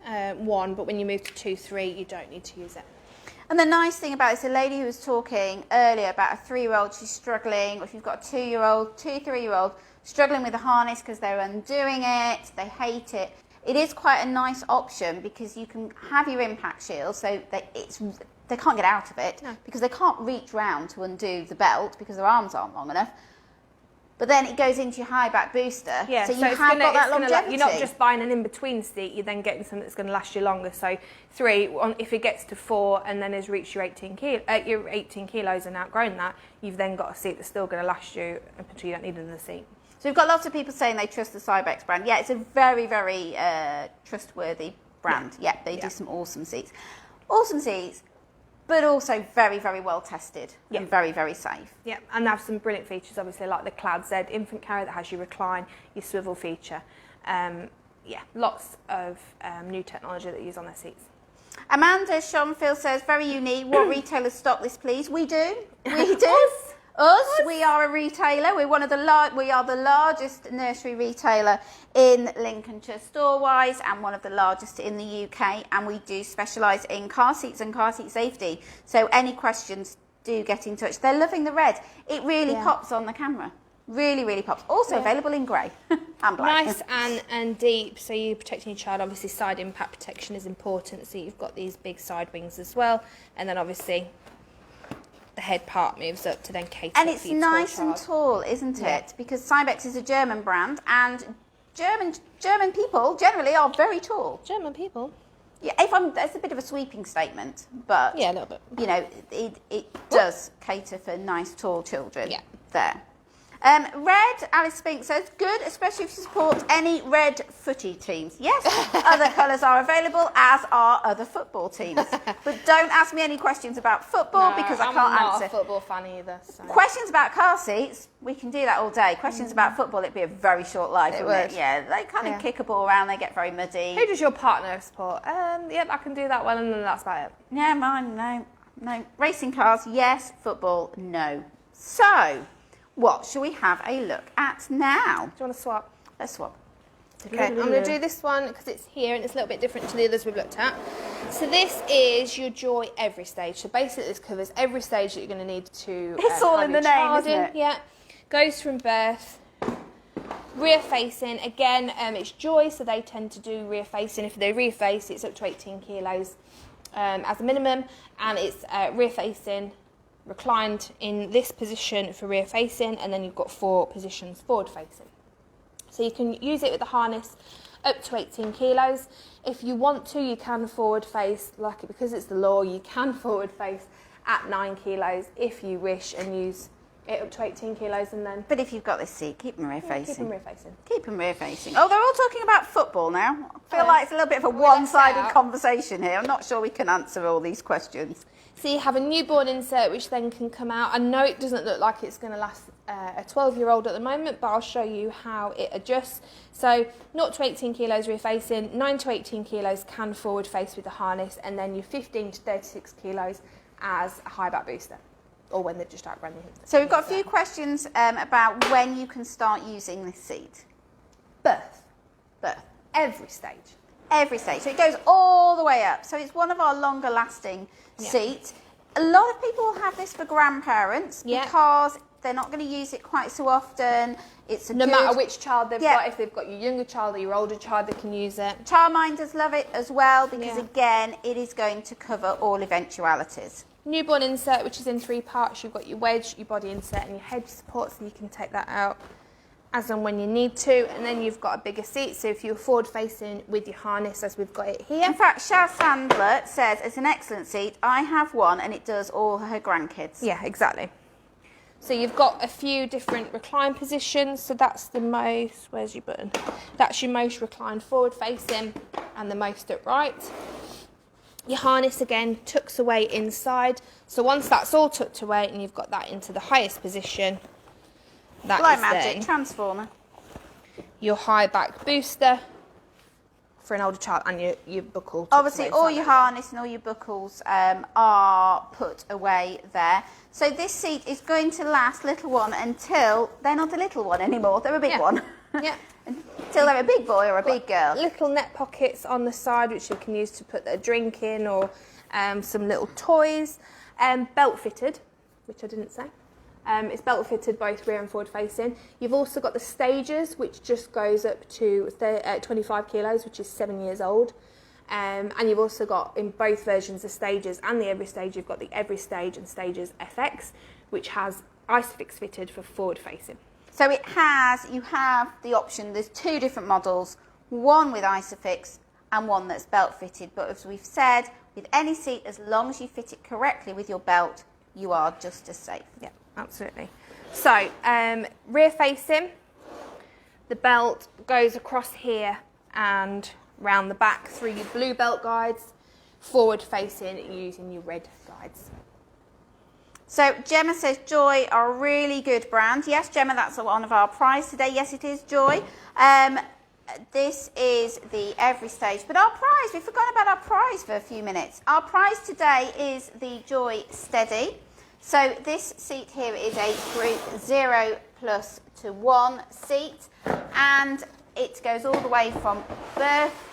1, but when you move to 2-3, you don't need to use it. And the nice thing about it is the lady who was talking earlier about a 3-year-old, she's struggling, or if you've got a 2-year-old, 2-3-year-old, struggling with the harness because they're undoing it, they hate it. It is quite a nice option because you can have your impact shield so that they can't get out of it because they can't reach round to undo the belt because their arms aren't long enough. But then it goes into your high back booster, so you have got that longevity. You're not just buying an in-between seat, you're then getting something that's going to last you longer. So 3, if it gets to 4 and then has reached your 18 kilos and outgrown that, you've then got a seat that's still going to last you until you don't need another seat. So we've got lots of people saying they trust the Cybex brand. Yeah, it's a very, very trustworthy brand. Yeah, they do some awesome seats. Awesome seats, but also very, very well tested and very, very safe. Yeah, and they have some brilliant features, obviously, like the Cloud Z infant carrier that has your recline, your swivel feature. Yeah, lots of new technology that they use on their seats. Amanda Schonfield says, very unique. What retailers stock this, please? We do. We do. Us, we are a retailer. We're one of we are the largest nursery retailer in Lincolnshire store-wise and one of the largest in the UK. And we do specialise in car seats and car seat safety. So any questions, do get in touch. They're loving the red. It really pops on the camera. Really, really pops. Also available in grey and black. Nice and deep, so you're protecting your child. Obviously, side impact protection is important. So you've got these big side wings as well. And then obviously the head part moves up to then cater and it's nice and tall, isn't it? Because Cybex is a German brand, and German people generally are very tall. German people. Yeah, that's a bit of a sweeping statement, but yeah, a little bit. You know, it does cater for nice tall children. Yeah. There. Red, Alice Spink says, good, especially if you support any red footy teams. Yes, other colours are available, as are other football teams. But don't ask me any questions about football because I can't answer. I'm not a football fan either. So. Questions about car seats, we can do that all day. Questions about football, it'd be a very short life, wouldn't it? Yeah, they kind of kick a ball around, they get very muddy. Who does your partner support? Yep, I can do that well, and then that's about it. Yeah, mine, no. Racing cars, yes. Football, no. So, what shall we have a look at now? Do you want to swap? Let's swap. Okay, I'm going to do this one because it's here and it's a little bit different to the others we've looked at. So this is your Joie every stage. So basically this covers every stage that you're going to need to it's all in the name, isn't it? Yeah. Goes from birth. Rear facing, again, it's Joie, so they tend to do rear facing. If they rear face, it's up to 18 kilos as a minimum, and it's rear facing, reclined in this position for rear facing, and then you've got 4 positions forward facing. So you can use it with the harness up to 18 kilos. If you want to, you can forward face, because it's the law, you can forward face at 9 kilos if you wish, and use it up to 18 kilos and then... But if you've got this seat, keep them rear facing. Keep them rear facing. Keep them rear facing. Oh, they're all talking about football now. I feel like it's a little bit of a one-sided conversation here. I'm not sure we can answer all these questions. So you have a newborn insert which then can come out. I know it doesn't look like it's going to last a 12-year-old at the moment, but I'll show you how it adjusts. So 0 to 18 kilos rear facing, 9 to 18 kilos can forward face with the harness, and then your 15 to 36 kilos as a high back booster, or when they've just outgrown the hips. So we've got a few questions about when you can start using this seat. Birth. Every stage. Every stage. So it goes all the way up. So it's one of our longer lasting seats. A lot of people will have this for grandparents because they're not going to use it quite so often. It's no matter which child they've got. If they've got your younger child or your older child, they can use it. Childminders love it as well because again, it is going to cover all eventualities. Newborn insert, which is in 3 parts. You've got your wedge, your body insert, and your head support, so you can take that out as and when you need to. And then you've got a bigger seat, so if you're forward facing with your harness, as we've got it here. In fact, Shaz Sandler says it's an excellent seat. I have one, and it does all her grandkids. Yeah, exactly. So you've got a few different recline positions. So that's the most, where's your button? That's your most reclined forward facing and the most upright. Your harness again tucks away inside. So once that's all tucked away and you've got that into the highest position, that like is magic, then transformer. Your high back booster for an older child, and your buckle. Obviously, all your harness and all your buckles are put away there. So this seat is going to last, little one, until they're not a little one anymore. They're a big one. Yeah. Until they're a big boy or a big girl. Little net pockets on the side, which you can use to put a drink in, or some little toys. Belt fitted, which I didn't say. It's belt fitted both rear and forward facing. You've also got the stages, which just goes up to 25 kilos, which is 7 years old. And you've also got, in both versions, the stages and the every stage, you've got the every stage and stages FX, which has Isofix fitted for forward facing. So it has, you have the option, there's 2 different models, one with Isofix and one that's belt fitted. But as we've said, with any seat, as long as you fit it correctly with your belt, you are just as safe. Yeah, absolutely. So rear facing, the belt goes across here and round the back through your blue belt guides. Forward facing using your red guides. So Gemma says Joie are a really good brand. Yes, Gemma, that's one of our prize today. Yes, it is Joie. This is the every stage. But our prize, we forgot about our prize for a few minutes. Our prize today is the Joie Steadi. So this seat here is a group 0 plus to 1 seat. And it goes all the way from birth.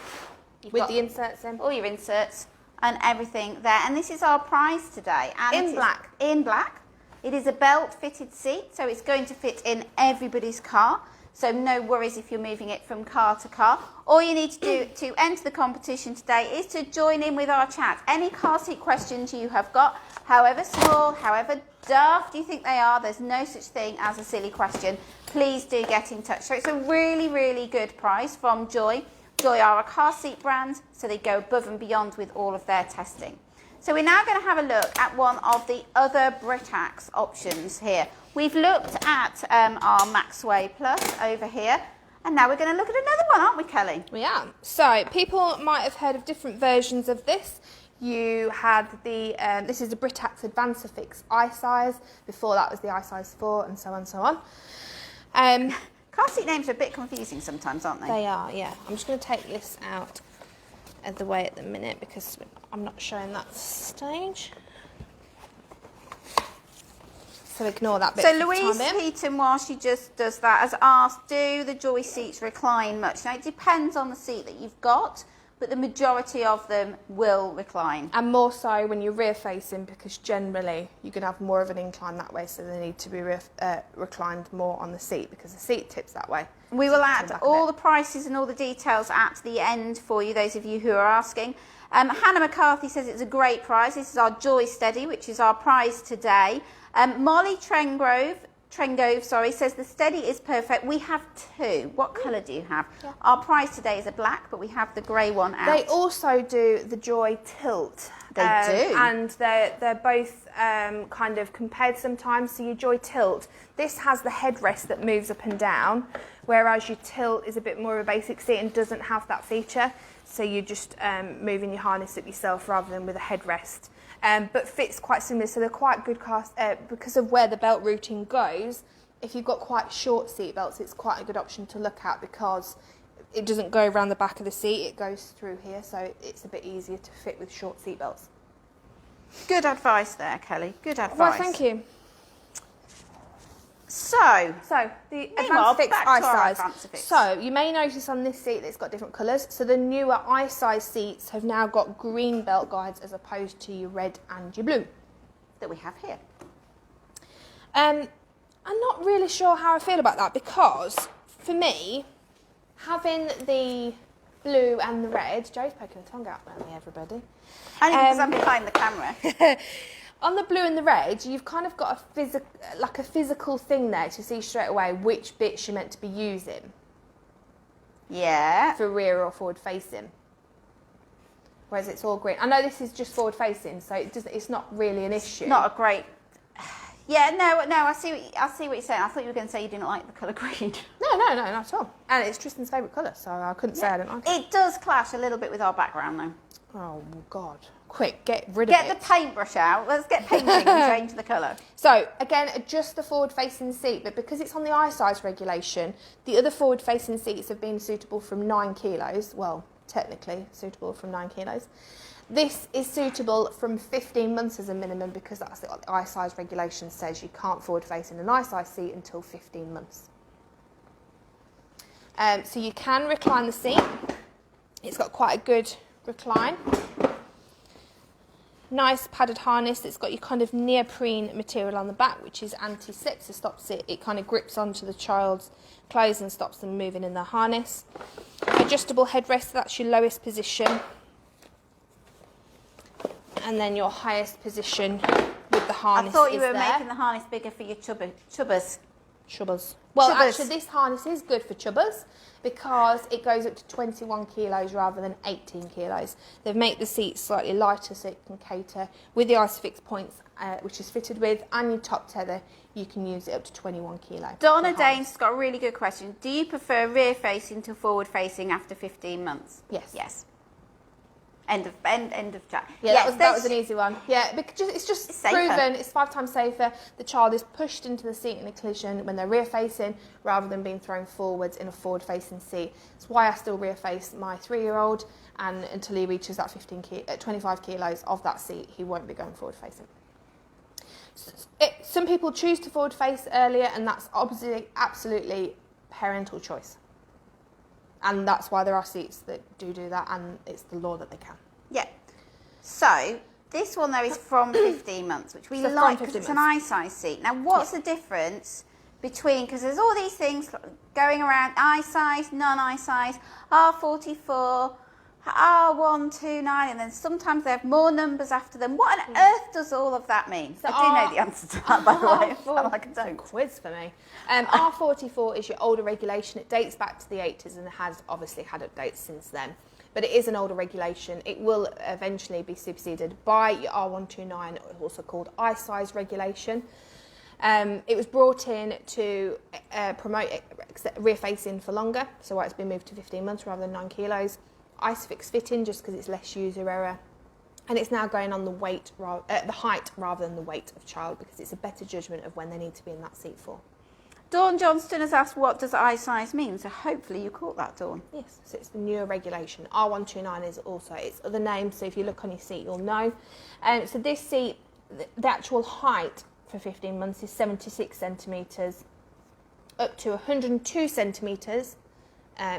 With the inserts in. All your inserts. And everything there, and this is our prize today. And in black. In black. It is a belt-fitted seat, so it's going to fit in everybody's car. So no worries if you're moving it from car to car. All you need to do to enter the competition today is to join in with our chat. Any car seat questions you have got, however small, however daft you think they are, there's no such thing as a silly question. Please do get in touch. So it's a really, really good prize from Joie. Joie are a car seat brand, so they go above and beyond with all of their testing. So we're now going to have a look at one of the other Britax options here. We've looked at our Maxway Plus over here, and now we're going to look at another one, aren't we, Kelly? We are. So people might have heard of different versions of this. You had the, this is the Britax Isofix i-Size. Before that was the i-Size 4 and so on and so on. Car seat names are a bit confusing sometimes, aren't they? They are, yeah. I'm just going to take this out of the way at the minute because I'm not showing that stage. So ignore that bit. So Louise Heaton, while she just does that, has asked, do the Joie seats recline much? Now, it depends on the seat that you've got, but the majority of them will recline. And more so when you're rear facing, because generally you're going to have more of an incline that way, so they need to be reclined more on the seat because the seat tips that way. We will add all the prices and all the details at the end for you, those of you who are asking. Hannah McCarthy says it's a great price. This is our Joie Steadi, which is our prize today. Molly Trengove, says the Steady is perfect. We have two. What colour do you have? Yeah. Our prize today is a black, but we have the grey one out. They also do the Joie Tilt. They do. And they're both kind of compared sometimes. So your Joie Tilt, this has the headrest that moves up and down, whereas your Tilt is a bit more of a basic seat and doesn't have that feature. So you're just moving your harness up yourself rather than with a headrest. But fits quite similar, so they're quite good cast because of where the belt routing goes. If you've got quite short seat belts, it's quite a good option to look at because it doesn't go around the back of the seat, it goes through here, so it's a bit easier to fit with short seat belts. Good advice there, Kelly. Good advice. Well, thank you. So the Isofix i-Size. So you may notice on this seat that it's got different colours. So the newer i-Size seats have now got green belt guides as opposed to your red and your blue that we have here. I'm not really sure how I feel about that because for me, having the blue and the red, Joe's poking her tongue out at me, everybody. Only because I'm behind the camera. On the blue and the red, you've kind of got a physical thing there to see straight away which bits you're meant to be using. Yeah. For rear or forward facing. Whereas it's all green. I know this is just forward facing, so it's not really an issue. Not a great. Yeah, no. I see what you're saying. I thought you were going to say you didn't like the colour green. No, not at all. And it's Tristan's favourite colour, so I couldn't say I didn't like it. It does clash a little bit with our background, though. Oh God. Quick, get rid of it. Get the paintbrush out. Let's get painting and change the colour. So, again, adjust the forward-facing seat, but because it's on the i-Size regulation, the other forward-facing seats have been suitable from 9 kilos. Well, technically suitable from 9 kilos. This is suitable from 15 months as a minimum because that's what the i-Size regulation says. You can't forward-face in an i-Size seat until 15 months. So you can recline the seat. It's got quite a good recline. Nice padded harness. It's got your kind of neoprene material on the back, which is anti-slip, so stops it kind of grips onto the child's clothes and stops them moving in their harness. Adjustable headrest, that's your lowest position. And then your highest position with the harness. I thought you were making the harness bigger for your chubbers. Well, actually, this harness is good for chubbers because it goes up to 21 kilos rather than 18 kilos. They've made the seat slightly lighter so it can cater with the Isofix points, which is fitted with, and your top tether, you can use it up to 21 kilo. Donna Dane's got a really good question. Do you prefer rear facing to forward facing after 15 months? Yes. Yes. End of chat. Yeah, yes, that was an easy one. Yeah, because it's just proven. It's 5 times safer. The child is pushed into the seat in a collision when they're rear facing rather than being thrown forwards in a forward facing seat. That's why I still rear face my 3-year-old, and until he reaches that 25 kilos of that seat, he won't be going forward facing. Some people choose to forward face earlier, and that's obviously absolutely parental choice. And that's why there are seats that do that, and it's the law that they can. Yeah. So, this one, though, is from 15 months, which we like because it's an i-Size seat. Now, what's the difference between, because there's all these things going around, i-Size, non-i-Size, R44, R129, and then sometimes they have more numbers after them. What on earth does all of that mean? So I do know the answer to that, by the way. I feel like I don't. Quiz for me. R44 is your older regulation. It dates back to the 80s and has obviously had updates since then. but it is an older regulation. It will eventually be superseded by your R129, also called I-size regulation. It was brought in to promote rear facing for longer, so why it's been moved to 15 months rather than 9 kilos. Isofix fitting, just because it's less user error. And it's now going on the height rather than the weight of child, because it's a better judgment of when they need to be in that seat for. Dawn Johnston has asked, what does I-size mean? So hopefully you caught that, Dawn. Yes, so it's the newer regulation. R129 is also its other name, so if you look on your seat, you'll know. So this seat, the actual height for 15 months is 76 centimetres. Up to 102 centimetres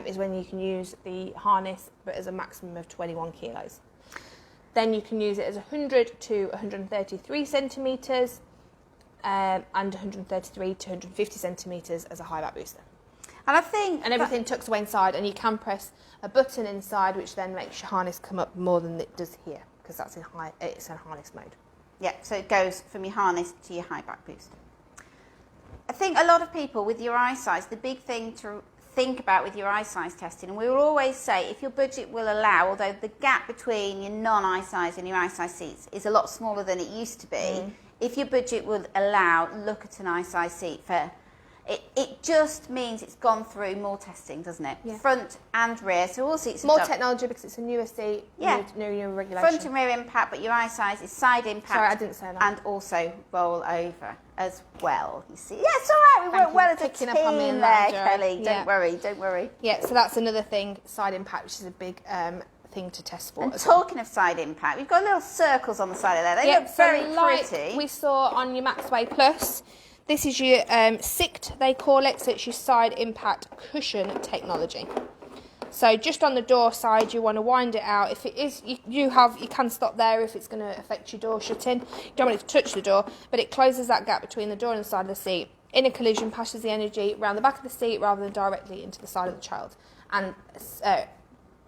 is when you can use the harness, but as a maximum of 21 kilos. Then you can use it as 100 to 133 centimetres and 133 to 150 centimetres as a high back booster. And I think... And everything tucks away inside, and you can press a button inside, which then makes your harness come up more than it does here, because that's it's in harness mode. Yeah, so it goes from your harness to your high back boost. I think a lot of people with your I-size, the big thing to think about with your I-size testing, and we will always say if your budget will allow, although the gap between your non-I-size and your I-size seats is a lot smaller than it used to be, if your budget will allow, look at an I-size seat for... It just means it's gone through more testing, doesn't it? Yeah. Front and rear, so all seats... More technology because it's a newer seat, newer regulation. Front and rear impact, but your I-size is side impact. Sorry, I didn't say that. And also roll over as well, you see. Yeah, it's all right, we work well as a team there, Kelly. Don't worry. Yeah, so that's another thing, side impact, which is a big thing to test for. And talking of side impact, we've got little circles on the side of there. They look very pretty. We saw on your Maxway Plus. This is your SICT, they call it, so it's your side impact cushion technology. So just on the door side, you want to wind it out. If it is, you can stop there if it's going to affect your door shutting. You don't want it to touch the door, but it closes that gap between the door and the side of the seat. In a collision, passes the energy around the back of the seat rather than directly into the side of the child, and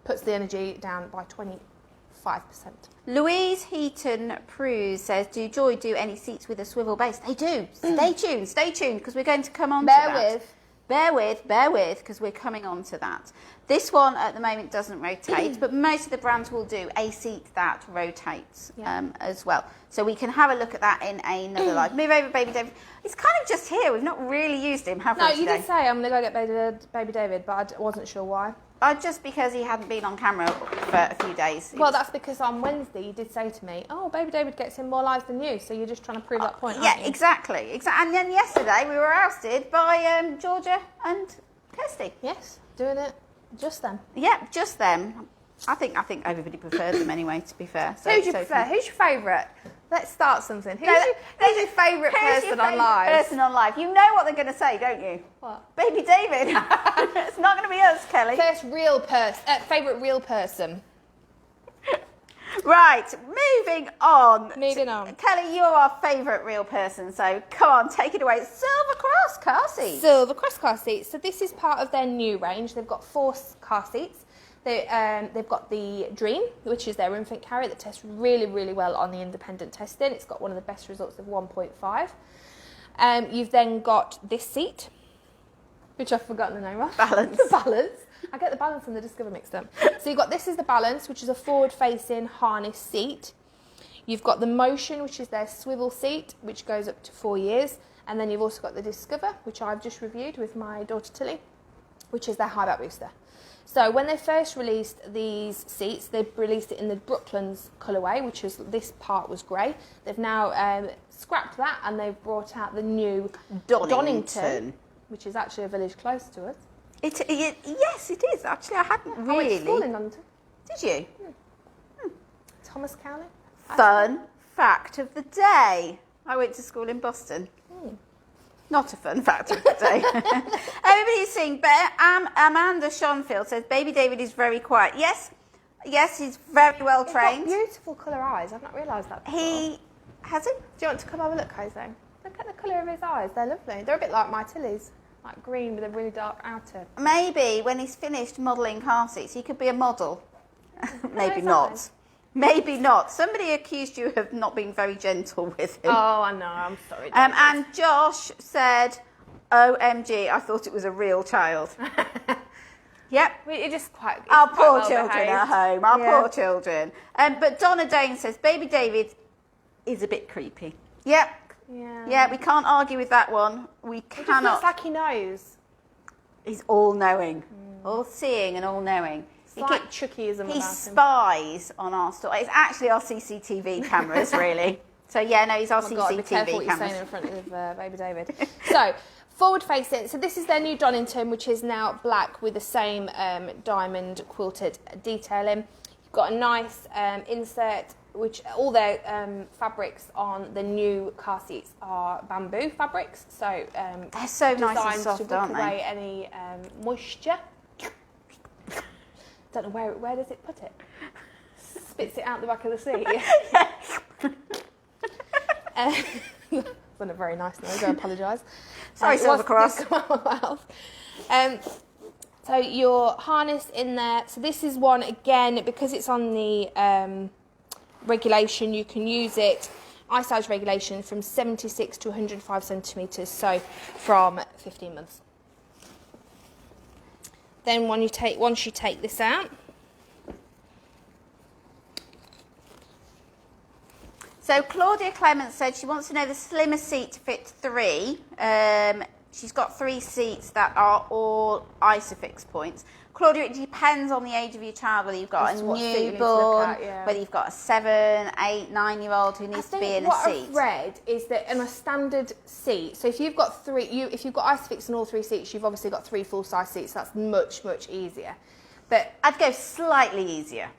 puts the energy down by 25%. Louise Heaton-Pruse says, do Joy do any seats with a swivel base? They do. Stay tuned, because we're going to come on to that. Bear with, because we're coming on to that. This one at the moment doesn't rotate, but most of the brands will do a seat that rotates as well. So we can have a look at that in another live. Move over, Baby David. He's kind of just here. We've not really used him, have we, today? No, you did say I'm going to go get Baby David, but I wasn't sure why. Just because he hadn't been on camera for a few days. Well, that's because on Wednesday you did say to me, oh, Baby David gets in more lives than you, so you're just trying to prove that point, aren't you? Exactly. And then yesterday we were ousted by Georgia and Kirsty. Yes, doing it just them. Yeah, just them. I think everybody preferred them anyway, to be fair. So, who do you prefer? Who's your favourite? Let's start something. Who's your favourite person on live? You know what they're going to say, don't you? What? Baby David. It's not going to be us, Kelly. First real person. Favourite real person. Right, moving on. Kelly, you're our favourite real person, so come on, take it away. Silver Cross Car Seats. Silver Cross Car Seats. So this is part of their new range. They've got 4 car seats. They've got the Dream, which is their infant carrier that tests really, really well on the independent testing. It's got one of the best results of 1.5. You've then got this seat, which I've forgotten the name of. Balance. The Balance. I get the Balance and the Discover mixed up. So you've got this is the Balance, which is a forward-facing harness seat. You've got the Motion, which is their swivel seat, which goes up to 4 years. And then you've also got the Discover, which I've just reviewed with my daughter Tilly, which is their high back booster. So when they first released these seats, they released it in the Brooklands colourway, which is, this part was grey. They've now scrapped that and they've brought out the new Donington, which is actually a village close to us. Yes, it is, actually. I hadn't really... I went to school in Donington. Did you? Thomas County. Fun fact of the day. I went to school in Boston. Not a fun fact of the day. Everybody's saying, Amanda Schonfield says, Baby David is very quiet. Yes, he's very well trained. He's got beautiful colour eyes. I've not realised that before. Has he? Do you want to come have a look, Jose? Look at the colour of his eyes. They're lovely. They're a bit like my Tilly's. Like green with a really dark outer. Maybe when he's finished modelling car seats, he could be a model. Maybe No, not. Maybe not. Somebody accused you of not being very gentle with him. Oh, I know. I'm sorry. And Josh said, OMG, I thought it was a real child. Yep. It just quite. Our quite poor well children behaved. at home. Our poor children. But Donna Dane says, Baby David is a bit creepy. Yep. Yeah, we can't argue with that one. We It just cannot. looks like he knows. He's all-knowing, all-seeing and all-knowing. It's like Chuckyism He about him. spies on our store. It's actually our CCTV cameras, really. So, yeah, no, he's our Oh my God, be careful what CCTV you're cameras. saying in front of Baby David. So, forward facing. So this is their new Donington, which is now black with the same diamond quilted detailing. You've got a nice insert, which all their fabrics on the new car seats are bamboo fabrics. So They're so nice and designed soft, to aren't wick away they? any moisture. Don't know where does it put it? Spits it out the back of the seat. That's not a very nice noise. I apologise. Sorry, Silver Cross. So your harness in there. So this is one again because it's on the regulation. You can use it size regulation from 76 to 105 centimetres. So from 15 months. Then once you take this out. So Claudia Clement said she wants to know the slimmer seat to fit 3. She's got 3 seats that are all Isofix points. Claudia, it depends on the age of your child, whether you've got a newborn, whether you've got a 7, 8, 9-year-old who needs to be in a seat. What I've read is that in a standard seat, so if you've got if you've got Isofix in all 3 seats, you've obviously got 3 full-size seats. That's much, much easier. But I'd go slightly easier.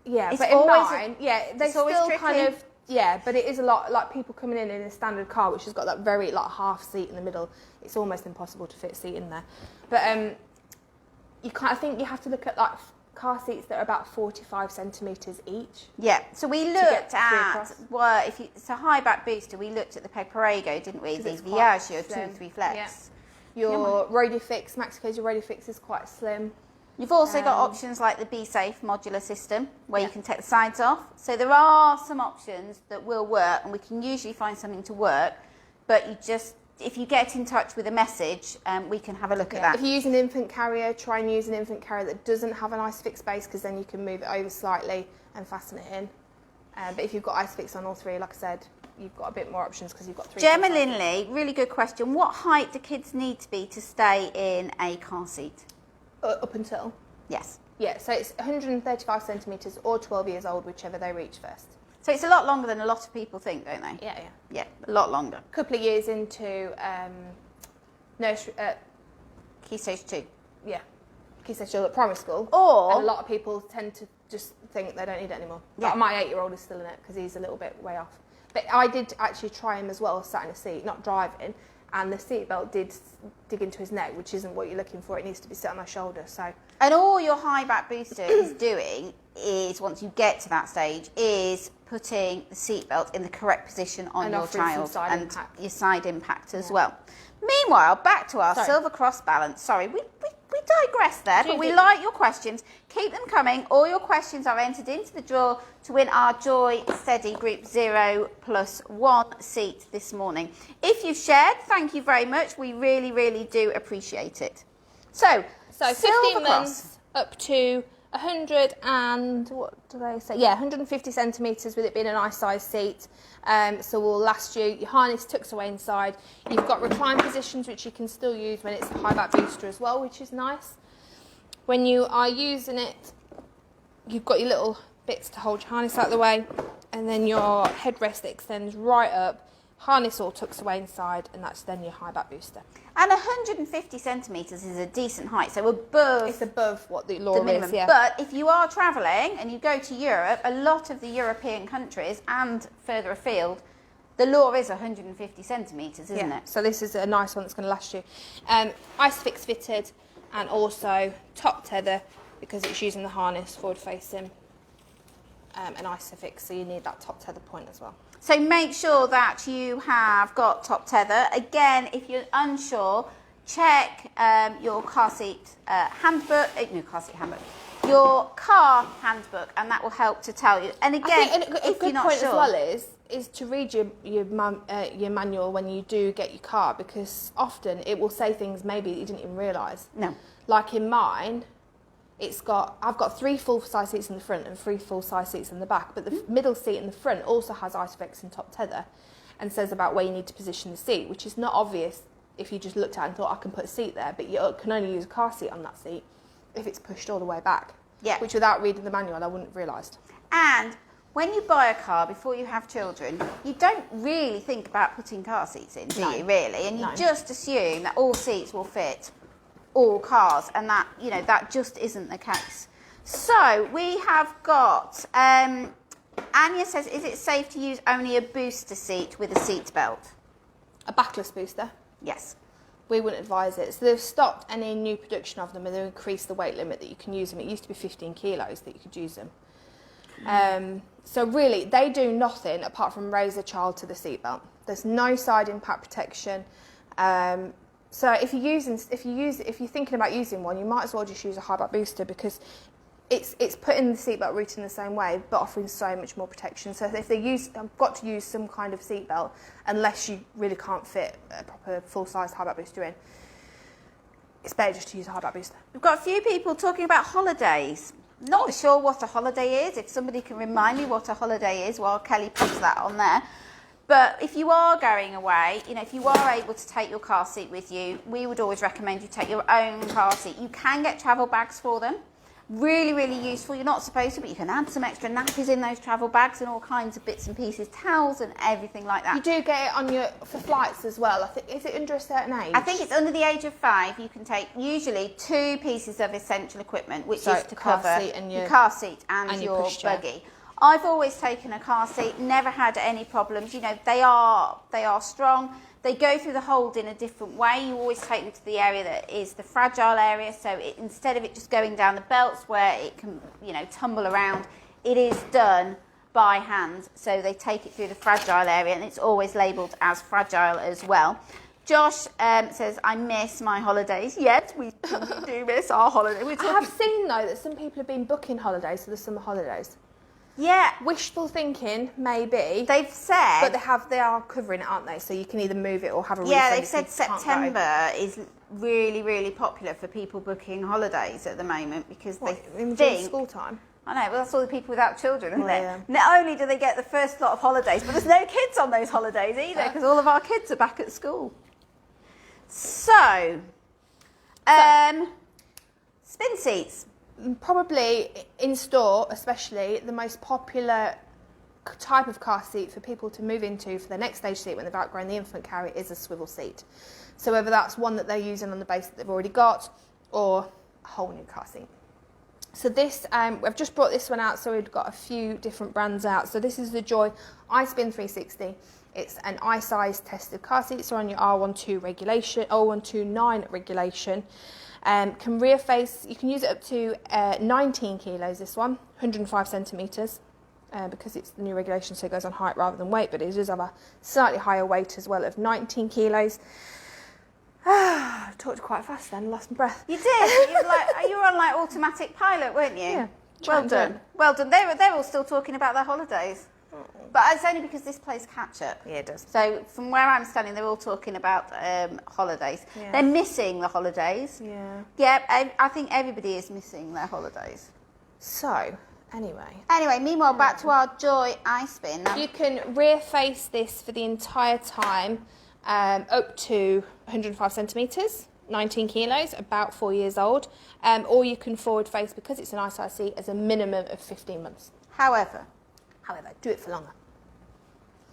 yeah, It's but in always mine, they it's always still tricky. kind of. Yeah, but it is a lot like people coming in a standard car, which has got that very half seat in the middle. It's almost impossible to fit a seat in there. But you can't. I think you have to look at car seats that are about 45 centimetres each. Yeah. So we looked at if it's a high back booster. We looked at the Pepperego, didn't we? The Viaggio 2-3 Flex. Yeah. Your Rodifix, Maxi-Cosi Rodifix is quite slim. You've also got options like the Be Safe modular system where you can take the sides off. So there are some options that will work, and we can usually find something to work. But if you get in touch with a message, we can have a look at that. If you use an infant carrier, try and use an infant carrier that doesn't have an Isofix base, because then you can move it over slightly and fasten it in. But if you've got Isofix on all 3, like I said, you've got a bit more options because you've got 3. Gemma Linley, really good question. What height do kids need to be to stay in a car seat? Up until? Yes. Yeah, so it's 135 centimetres or 12 years old, whichever they reach first. So it's a lot longer than a lot of people think, don't they? Yeah. Yeah, a lot longer. A couple of years into nursery, Key stage 2. yeah, key stage 2 at primary school. Or and a lot of people tend to just think they don't need it anymore. Yeah. Like my 8-year-old is still in it because he's a little bit way off. But I did actually try him as well, sat in a seat, not driving, and the seatbelt did dig into his neck, which isn't what you're looking for. It needs to be set on my shoulder. So. And all your high back booster is doing is, once you get to that stage, is putting the seatbelt in the correct position on And your offering some child side and impact. your side impact as well. Meanwhile, back to our Silver Cross balance. Sorry, we digress there, but we like your questions. Keep them coming. All your questions are entered into the draw to win our Joie Steadi Group 0+1 seat this morning. If you've shared, thank you very much. We really, really do appreciate it. So 15 months up to 100 and what do they say? Yeah, 150 centimetres with it being a nice size seat. So will last you. Your harness tucks away inside. You've got recline positions which you can still use when it's a high back booster as well, which is nice. When you are using it, you've got your little bits to hold your harness out of the way, and then your headrest extends right up. Harness all tucks away inside, and that's then your high back booster. And 150 centimetres is a decent height, so above... It's above what the law minimum. is, yeah. But if you are travelling and you go to Europe, a lot of the European countries and further afield, the law is 150 centimetres, isn't it? So this is a nice one that's going to last you. Isofix fitted, and also top tether, because it's using the harness forward facing, and Isofix, so you need that top tether point as well. So make sure that you have got top tether. Again, if you're unsure, check your car seat handbook, your car handbook, and that will help to tell you. And again, if you're not sure, as well is to read your manual when you do get your car, because often it will say things maybe that you didn't even realise. No. Like in mine, I've got 3 full-size seats in the front and 3 full-size seats in the back, but the middle seat in the front also has Isofix and top tether and says about where you need to position the seat, which is not obvious if you just looked at it and thought, I can put a seat there, but you can only use a car seat on that seat if it's pushed all the way back. Yeah. Which without reading the manual, I wouldn't have realised. And when you buy a car before you have children, you don't really think about putting car seats in, do you, really? And you just assume that all seats will fit all cars, and that, you know, that just isn't the case. So we have got, Anya says, is it safe to use only a booster seat with a seat belt? A backless booster? Yes. We wouldn't advise it. So they've stopped any new production of them, and they've increased the weight limit that you can use them. It used to be 15 kilos that you could use them. So really, they do nothing apart from raise a child to the seatbelt. There's no side impact protection. So if you're thinking about using one, you might as well just use a high back booster, because it's putting the seatbelt route in the same way, but offering so much more protection. So if I've got to use some kind of seatbelt, unless you really can't fit a proper full-size high back booster in, it's better just to use a high back booster. We've got a few people talking about holidays. Not sure what a holiday is. If somebody can remind me what a holiday is, while Kelly puts that on there. But if you are going away, you know, if you are able to take your car seat with you, we would always recommend you take your own car seat. You can get travel bags for them. Really, really useful. You're not supposed to, but you can add some extra nappies in those travel bags and all kinds of bits and pieces, towels and everything like that. You do get it for flights as well. I think, is it under a certain age? I think it's under the age of 5. You can take usually 2 pieces of essential equipment, which is to cover your car seat and your buggy. I've always taken a car seat, never had any problems. You know, they are strong. They go through the hold in a different way. You always take them to the area that is the fragile area. So instead of it just going down the belts where it can, you know, tumble around, it is done by hand. So they take it through the fragile area, and it's always labelled as fragile as well. Josh says, I miss my holidays. Yes, we do miss our holidays. I have seen, though, that some people have been booking holidays for the summer holidays. Yeah. Wishful thinking, maybe. They've said... But they are covering it, aren't they? So you can either move it or have a refund. Yeah, they've said September is really, really popular for people booking holidays at the moment, because they think... school time? I know, well, that's all the people without children, isn't it? Yeah. Not only do they get the first lot of holidays, but there's no kids on those holidays either, because all of our kids are back at school. So, spin seats. Probably in store, especially, the most popular type of car seat for people to move into for the next stage seat when they've outgrown the infant carrier is a swivel seat. So whether that's one that they're using on the base that they've already got, or a whole new car seat. So this, I've just brought this one out, so we've got a few different brands out. So this is the Joie iSpin 360. It's an i-size tested car seat, so on your R129 regulation. Can rear face, you can use it up to 19 kilos, this one, 105 centimetres, because it's the new regulation, so it goes on height rather than weight, but it does have a slightly higher weight as well of 19 kilos. I talked quite fast then, lost my breath. You did. You were on like automatic pilot, weren't you? Yeah. Well done. Well done. They're all still talking about their holidays. But it's only because this plays catch up. Yeah, it does. So from where I'm standing, they're all talking about holidays. Yeah. They're missing the holidays. Yeah. Yeah, I think everybody is missing their holidays. So, anyway, meanwhile, back to our Joie iSpin. You can rear face this for the entire time, up to 105 centimetres, 19 kilos, about 4 years old, or you can forward face, because it's an i-size seat, as a minimum of 15 months. However, do it for longer.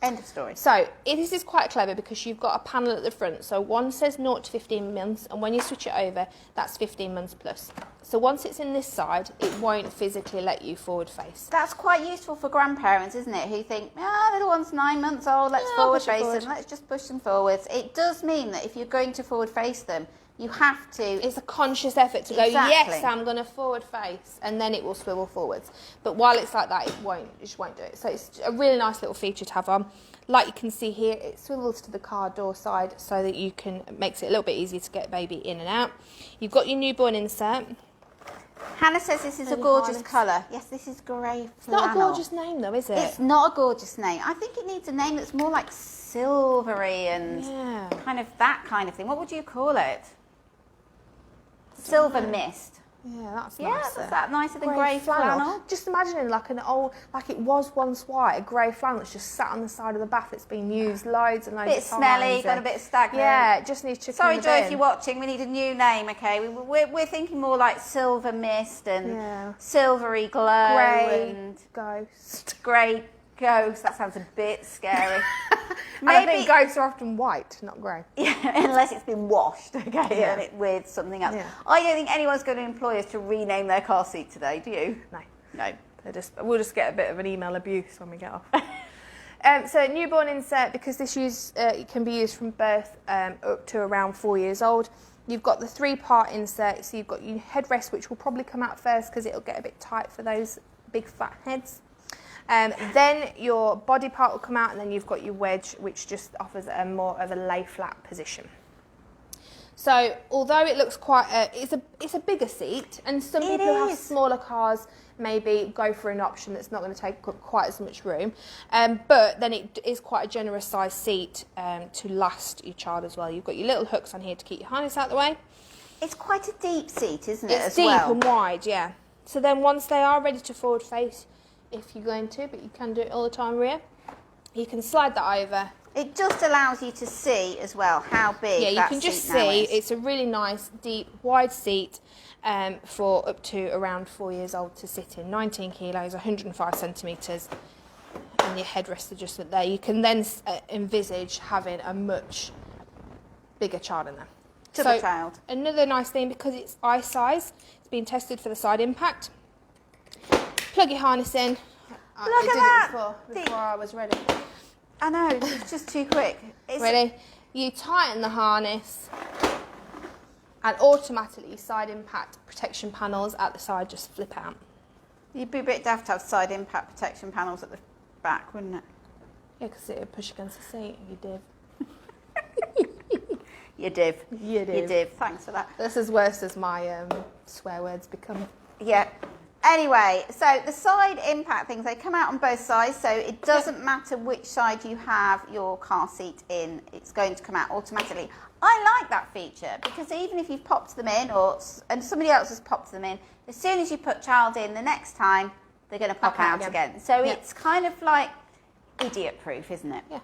End of story. So this is quite clever, because you've got a panel at the front. So one says 0 to 15 months, and when you switch it over, that's 15 months plus. So once it's in this side, it won't physically let you forward face. That's quite useful for grandparents, isn't it? Who think, little one's 9 months old, let's forward face them, let's just push them forwards. It does mean that if you're going to forward face them, you have to... It's a conscious effort to go, yes, I'm going to forward face, and then it will swivel forwards. But while it's like that, it just won't do it. So it's a really nice little feature to have on. Like you can see here, it swivels to the car door side, so that you can, makes it a little bit easier to get baby in and out. You've got your newborn insert. Hannah says this is a gorgeous colour. Yes, this is grey flannel. It's not a gorgeous name though, is it? It's not a gorgeous name. I think it needs a name that's more like silvery and kind of that kind of thing. What would you call it? Silver mist. Yeah, that's Yeah, nicer. that's that nicer than grey flannel. Just imagining like an old, like it was once white, a grey flannel that's just sat on the side of the bath. It's been used loads and loads of times. Bit smelly, got a bit stagnant. Yeah, it just needs to. Sorry, Joy, if you're watching, we need a new name, okay? We're thinking more like silver mist and silvery glow and ghost. Grey ghost. That sounds a bit scary. Maybe I think ghosts are often white, not grey. Yeah, unless it's been washed, okay, and it with something else. Yeah. I don't think anyone's going to employ us to rename their car seat today, do you? No. We'll just get a bit of an email abuse when we get off. So newborn insert, because this it can be used from birth up to around 4 years old. You've got the 3-part insert, so you've got your headrest, which will probably come out first because it'll get a bit tight for those big fat heads. Then your body part will come out, and then you've got your wedge, which just offers a more of a lay flat position. So although it looks quite, it's a bigger seat, and some people who have smaller cars maybe go for an option that's not going to take up quite as much room, but then it is quite a generous sized seat to last your child as well. You've got your little hooks on here to keep your harness out of the way. It's quite a deep seat, isn't it? It's deep and wide, yeah. So then once they are ready to forward face, if you're going to, but you can do it all the time rear, you can slide that over. It just allows you to see as well how big you that can just seat now see is. It's a really nice, deep, wide seat for up to around 4 years old to sit in. 19 kilos, 105 centimetres, and your headrest adjustment there. You can then envisage having a much bigger child in there. To the child. Another nice thing, because it's eye size, it's been tested for the side impact. Plug your harness in. Look at that! Before I was ready. I know, it's just too quick. Ready? You tighten the harness, and automatically your side impact protection panels at the side just flip out. You'd be a bit daft to have side impact protection panels at the back, wouldn't it? Yeah, because it would push against the seat. You div. You div. You div. You div. Thanks for that. That's as worse as my swear words become. Yeah. Anyway, so the side impact things, they come out on both sides, so it doesn't matter which side you have your car seat in, it's going to come out automatically. I like that feature because even if you've popped them in and somebody else has popped them in, as soon as you put child in, the next time they're going to pop out again. So it's kind of like idiot proof, isn't it? Yeah.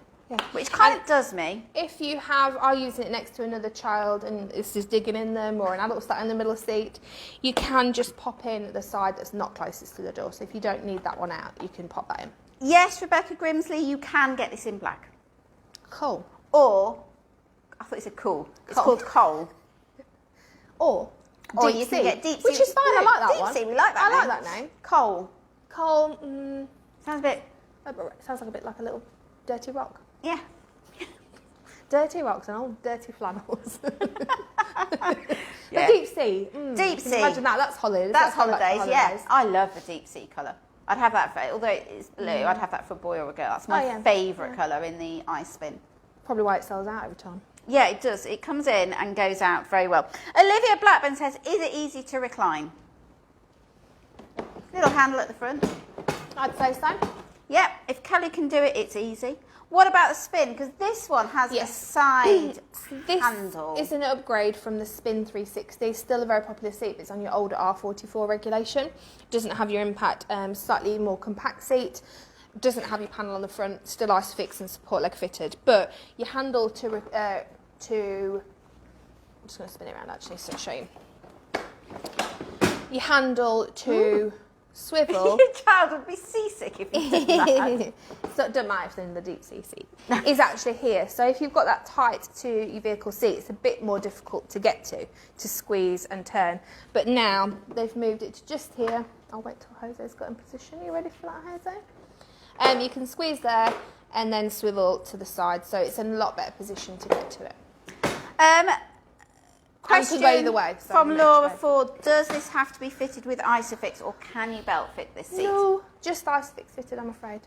Which kind of does me. If you are using it next to another child and it's just digging in them, or an adult sat in the middle seat, you can just pop in the side that's not closest to the door. So if you don't need that one out, you can pop that in. Yes, Rebecca Grimsley, you can get this in black. Cool. Or, I thought you said cool. It's called coal. Or you can get deep sea. Which is fine, I like that one. Deep sea, we like that name. I like that name. Coal. Sounds like a bit like a little dirty rock. Yeah. Dirty rocks and old dirty flannels. The deep sea. Deep sea. Imagine that. That's holidays. That's holidays, yeah. I love the deep sea colour. I'd have that for, although it's blue, I'd have that for a boy or a girl. That's my favourite colour in the ice spin. Probably why it sells out every time. Yeah, it does. It comes in and goes out very well. Olivia Blackburn says, is it easy to recline? Little handle at the front. I'd say so. Yep, if Kelly can do it, it's easy. What about the spin? Because this one has a side handle. This is an upgrade from the Spin 360. Still a very popular seat, but it's on your older R44 regulation. Doesn't have your impact, slightly more compact seat. Doesn't have your panel on the front. Still Isofix and support leg fitted. But your handle I'm just going to spin it around actually, so I'll show you. Your handle to swivel. Your child would be seasick if you did that. So it doesn't matter if they're in the deep sea seat. It's actually here. So if you've got that tight to your vehicle seat, it's a bit more difficult to get to squeeze and turn. But now they've moved it to just here. I'll wait till Jose's got in position. Are you ready for that, Jose? You can squeeze there and then swivel to the side. So it's in a lot better position to get to it. Question go either way, from Laura Ford, does this have to be fitted with Isofix or can you belt fit this seat? No, just Isofix fitted, I'm afraid.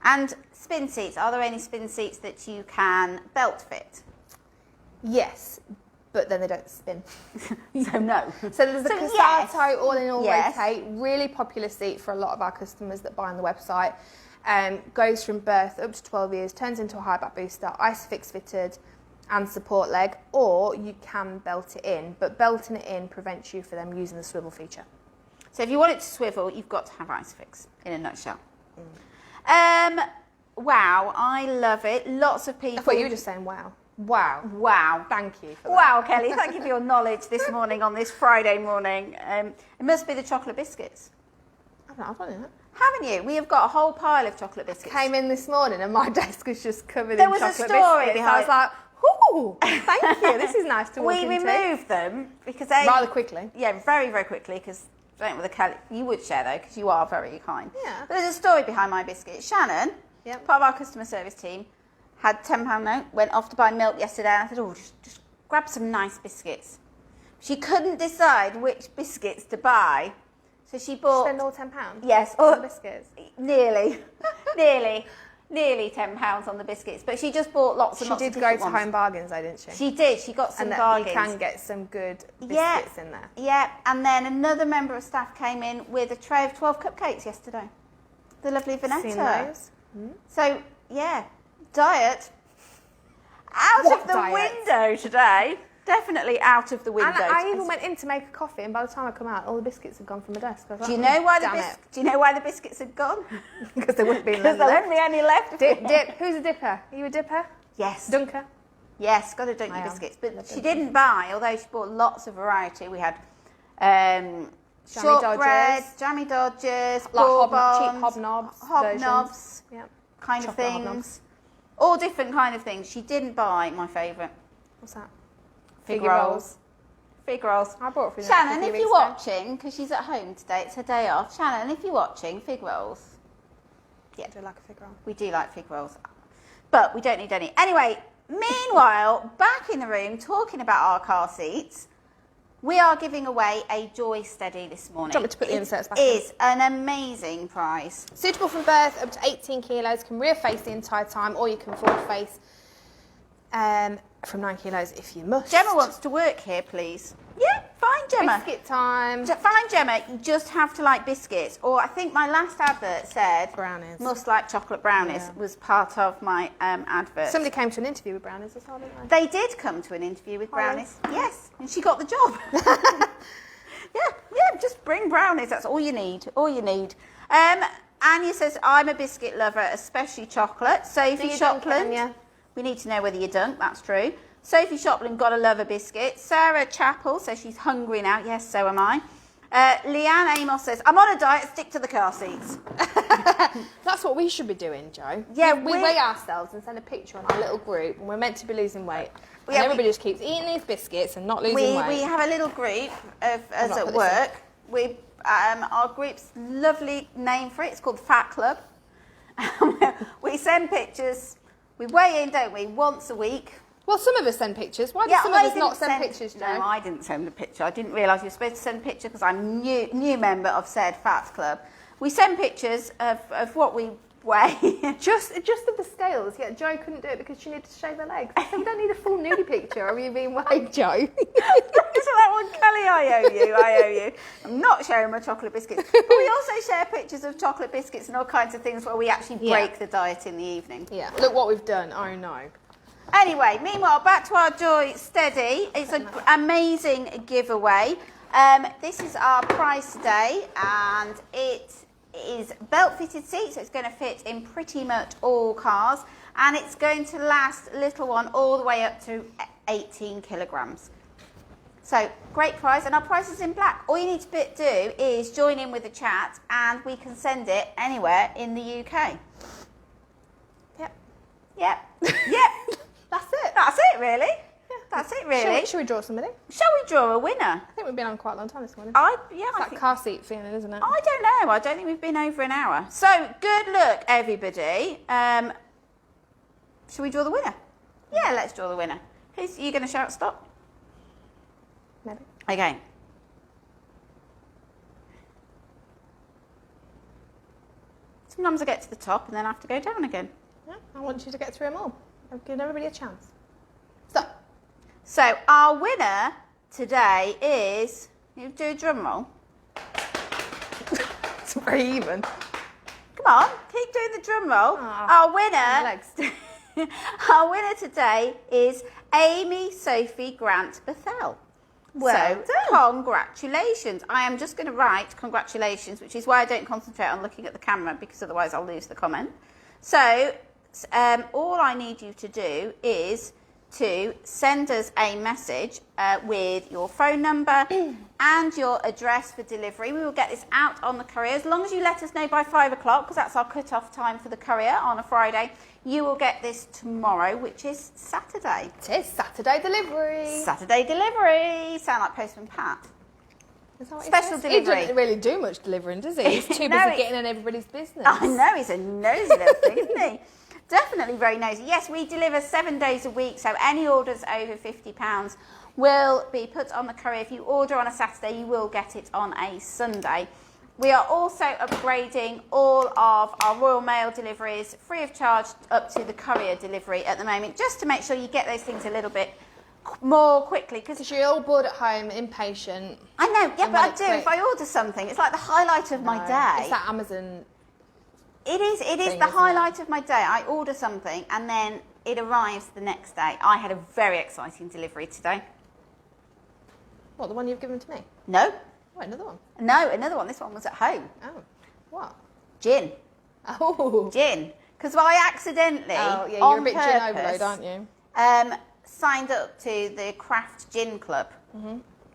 And spin seats, are there any spin seats that you can belt fit? Yes, but then they don't spin. So no. So there's the Casato all-in-all rotate, really popular seat for a lot of our customers that buy on the website. Goes from birth up to 12 years, turns into a high back booster, Isofix fitted, and support leg, or you can belt it in, but belting it in prevents you from them using the swivel feature. So if you want it to swivel, you've got to have Isofix, in a nutshell. Wow, I love it. Lots of people... I thought you were just saying wow. Wow. Wow. Thank you for that. Wow, Kelly, thank you for your knowledge this morning on this Friday morning. It must be the chocolate biscuits. I've not done it. Haven't you? We have got a whole pile of chocolate biscuits. Came in this morning and my desk was just covered There in was a chocolate story biscuits. behind- I was like, ooh, thank you. This is nice to walk We into. removed them because they... Rather quickly. Yeah, very, very quickly, because I don't know whether Kelly... You would share, though, because you are very kind. Yeah. But there's a story behind my biscuits. Shannon, Yep. part of our customer service team, had £10 note, went off to buy milk yesterday, and I said, oh, just grab some nice biscuits. She couldn't decide which biscuits to buy, so she bought... Spend all £10? Yes. On biscuits? Nearly £10 on the biscuits, but she just bought lots and She lots of did go different to ones. Home Bargains, though, didn't she? She did. She got some and bargains. you can get some good biscuits in there. Yeah, and then another member of staff came in with a tray of 12 cupcakes yesterday. The lovely Vanetta. Seen those? So, yeah, diet out What of the diet? window today. Definitely out of the window. And I even went in to make a coffee, and by the time I come out, all the biscuits had gone from my desk. I was like, Do you know why damn Do you know why the biscuits had gone? Because there wouldn't be Because none there left. wouldn't be any left. Dip. Who's a dipper? Are you a dipper? Yes. Dunker? Yes, got to dunk I your am. biscuits. But Love she dunking. didn't buy, although she bought lots of variety. We had shortbread, Dodgers. jammy dodgers, Like bourbons, cheap hobnobs. hobnobs, Yep. kind of Chocolate things. hobnobs. All different kind of things. She didn't buy my favourite, What's that? fig Figgy rolls. rolls. Fig rolls. I bought it for you Shannon, a few if weeks you're ago. watching, because she's at home today, it's her day off. Shannon, if you're watching, fig rolls. Yeah. Do you like a fig roll? We do like fig rolls, but we don't need any. Anyway, meanwhile, back in the room talking about our car seats, we are giving away a Joie Steadi this morning. Do you want me to put the inserts back It in? is an amazing prize. Suitable from birth, up to 18 kilos, can rear face the entire time, or you can forward face from 9 kilos if you must. Gemma wants to work here, please. Yeah, fine, Gemma. Biscuit time. Fine, Gemma. You just have to like biscuits. Or I think my last advert said Brownies. must like chocolate brownies Yeah. was part of my advert. Somebody came to an interview with brownies as well, didn't they? They did come to an interview with Holly. brownies. Yes, and she got the job. yeah, just bring brownies. That's all you need. All you need. Anya says, I'm a biscuit lover, especially chocolate. Sophie you dunk it, Shopland. Anya? We need to know whether you dunk. That's true. Sophie Shopland, gotta love a biscuit. Sarah Chappell says she's hungry now. Yes, so am I. Leanne Amos says, I'm on a diet, stick to the car seats. That's what we should be doing, Joe. Yeah, we weigh ourselves and send a picture on our little group, and we're meant to be losing weight. And Yeah, everybody just keeps eating these biscuits and not losing weight. We have a little group of us not at put this work. We our group's lovely name for it. It's called the Fat Club. We send pictures. We weigh in, don't we, once a week. Well, some of us send pictures. Why do some I of us not didn't send pictures, Joe? No, I didn't send a picture. I didn't realise you were supposed to send a picture because I'm new member of said Fat Club. We send pictures of what we weigh. Just of the scales, yet Joe couldn't do it because she needed to shave her legs. So we don't need a full nudie picture of you being weighed, Joe. So that one, Kelly, I owe you. I'm not sharing my chocolate biscuits. But we also share pictures of chocolate biscuits and all kinds of things where we actually break the diet in the evening. Yeah, look what we've done. Oh, no. Anyway, meanwhile, back to our Joie Steadi. It's an amazing giveaway. This is our prize today, and it is belt-fitted seat, so it's going to fit in pretty much all cars, and it's going to last, little one, all the way up to 18 kilograms. So, great prize, and our prize is in black. All you need to do is join in with the chat, and we can send it anywhere in the UK. Yep. That's it. That's it, really. Yeah. That's it, really. Should we draw somebody? Shall we draw a winner? I think we've been on quite a long time this morning. I It's that think, car seat feeling, isn't it? I don't know. I don't think we've been over an hour. So, good luck, everybody. Shall we draw the winner? Yeah, let's draw the winner. Are you going to shout stop? Maybe. Okay. Sometimes I get to the top and then I have to go down again. Yeah, I want you to get through them all. I've given everybody a chance. Stop. So, our winner today is... You do a drum roll. It's very even. Come on, keep doing the drum roll. Oh, Our my winner... legs. Our winner today is Amy Sophie Grant Bethel. Well So, congratulations. I am just going to write congratulations, which is why I don't concentrate on looking at the camera, because otherwise I'll lose the comment. So, all I need you to do is to send us a message with your phone number and your address for delivery. We will get this out on the courier. As long as you let us know by 5 o'clock, because that's our cut-off time for the courier on a Friday, you will get this tomorrow, which is Saturday. It is Saturday delivery. Saturday delivery. Sound like Postman Pat. Is that what Special he delivery. doesn't really do much delivering, does he? He's too busy No, getting in everybody's business. I know, he's a nosy little thing, isn't he? Definitely very nosy. Yes, we deliver 7 days a week, so any orders over £50 will be put on the courier. If you order on a Saturday, you will get it on a Sunday. We are also upgrading all of our Royal Mail deliveries free of charge up to the courier delivery at the moment, just to make sure you get those things a little bit more quickly. Because you're all bored at home, impatient. I know, yeah, and but I want do. it If I order something, it's like the highlight of my day. It's that Amazon. It is thing, the isn't highlight of my day. I order something and then it arrives the next day. I had a very exciting delivery today. What, the one you've given to me? No, Oh, another one. no, another one. This one was at home. Oh, what? Gin. Oh. Gin. Because I accidentally, Oh, yeah, on you're a bit purpose, gin overload, aren't you? signed up to the Craft Gin Club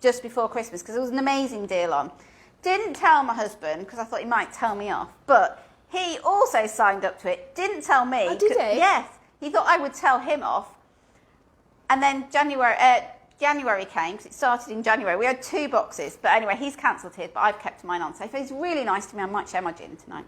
just before Christmas because there was an amazing deal on. Didn't tell my husband because I thought he might tell me off, but he also signed up to it. Didn't tell me. Oh, did he? Yes. He thought I would tell him off. And then January came, because it started in January. We had 2 boxes, but anyway, he's cancelled his, but I've kept mine on. So if he's really nice to me, I might share my gin tonight.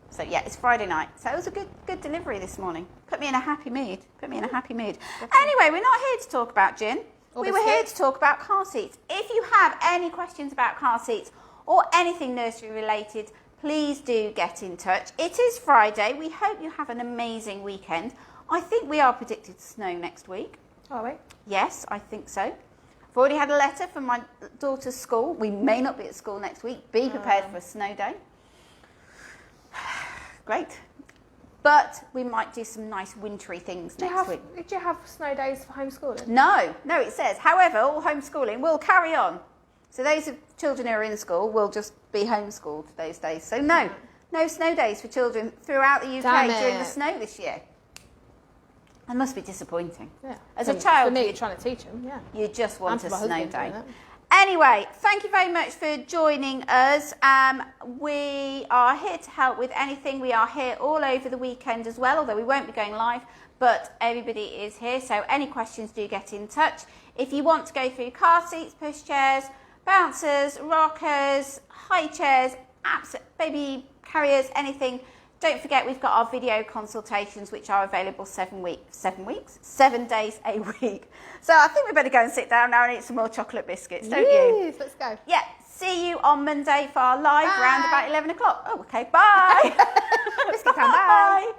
So yeah, it's Friday night. So it was a good delivery this morning. Put me in a happy mood. Anyway, we're not here to talk about gin. We were here to talk about car seats. If you have any questions about car seats or anything nursery related, please do get in touch. It is Friday. We hope you have an amazing weekend. I think we are predicted to snow next week. Are we? Yes, I think so. I've already had a letter from my daughter's school. We may not be at school next week. Be prepared for a snow day. Great. But we might do some nice wintry things next week. Did you have snow days for homeschooling? No, it says. However, all homeschooling will carry on. So those of children who are in school will just be homeschooled those days. So no snow days for children throughout the UK during the snow this year. That must be disappointing. Yeah. As a child, for me, you're trying to teach them. Yeah. You just want a snow day. That. Anyway, thank you very much for joining us. We are here to help with anything. We are here all over the weekend as well, although we won't be going live, but everybody is here. So any questions, do get in touch. If you want to go through car seats, pushchairs, bouncers, rockers, high chairs, apps, baby carriers, anything, don't forget we've got our video consultations, which are available 7 days a week. So I think we better go and sit down now and eat some more chocolate biscuits, don't you? Yes, let's go. Yeah, see you on Monday for our live round about 11 o'clock. Oh, okay, bye. Biscuit time, bye.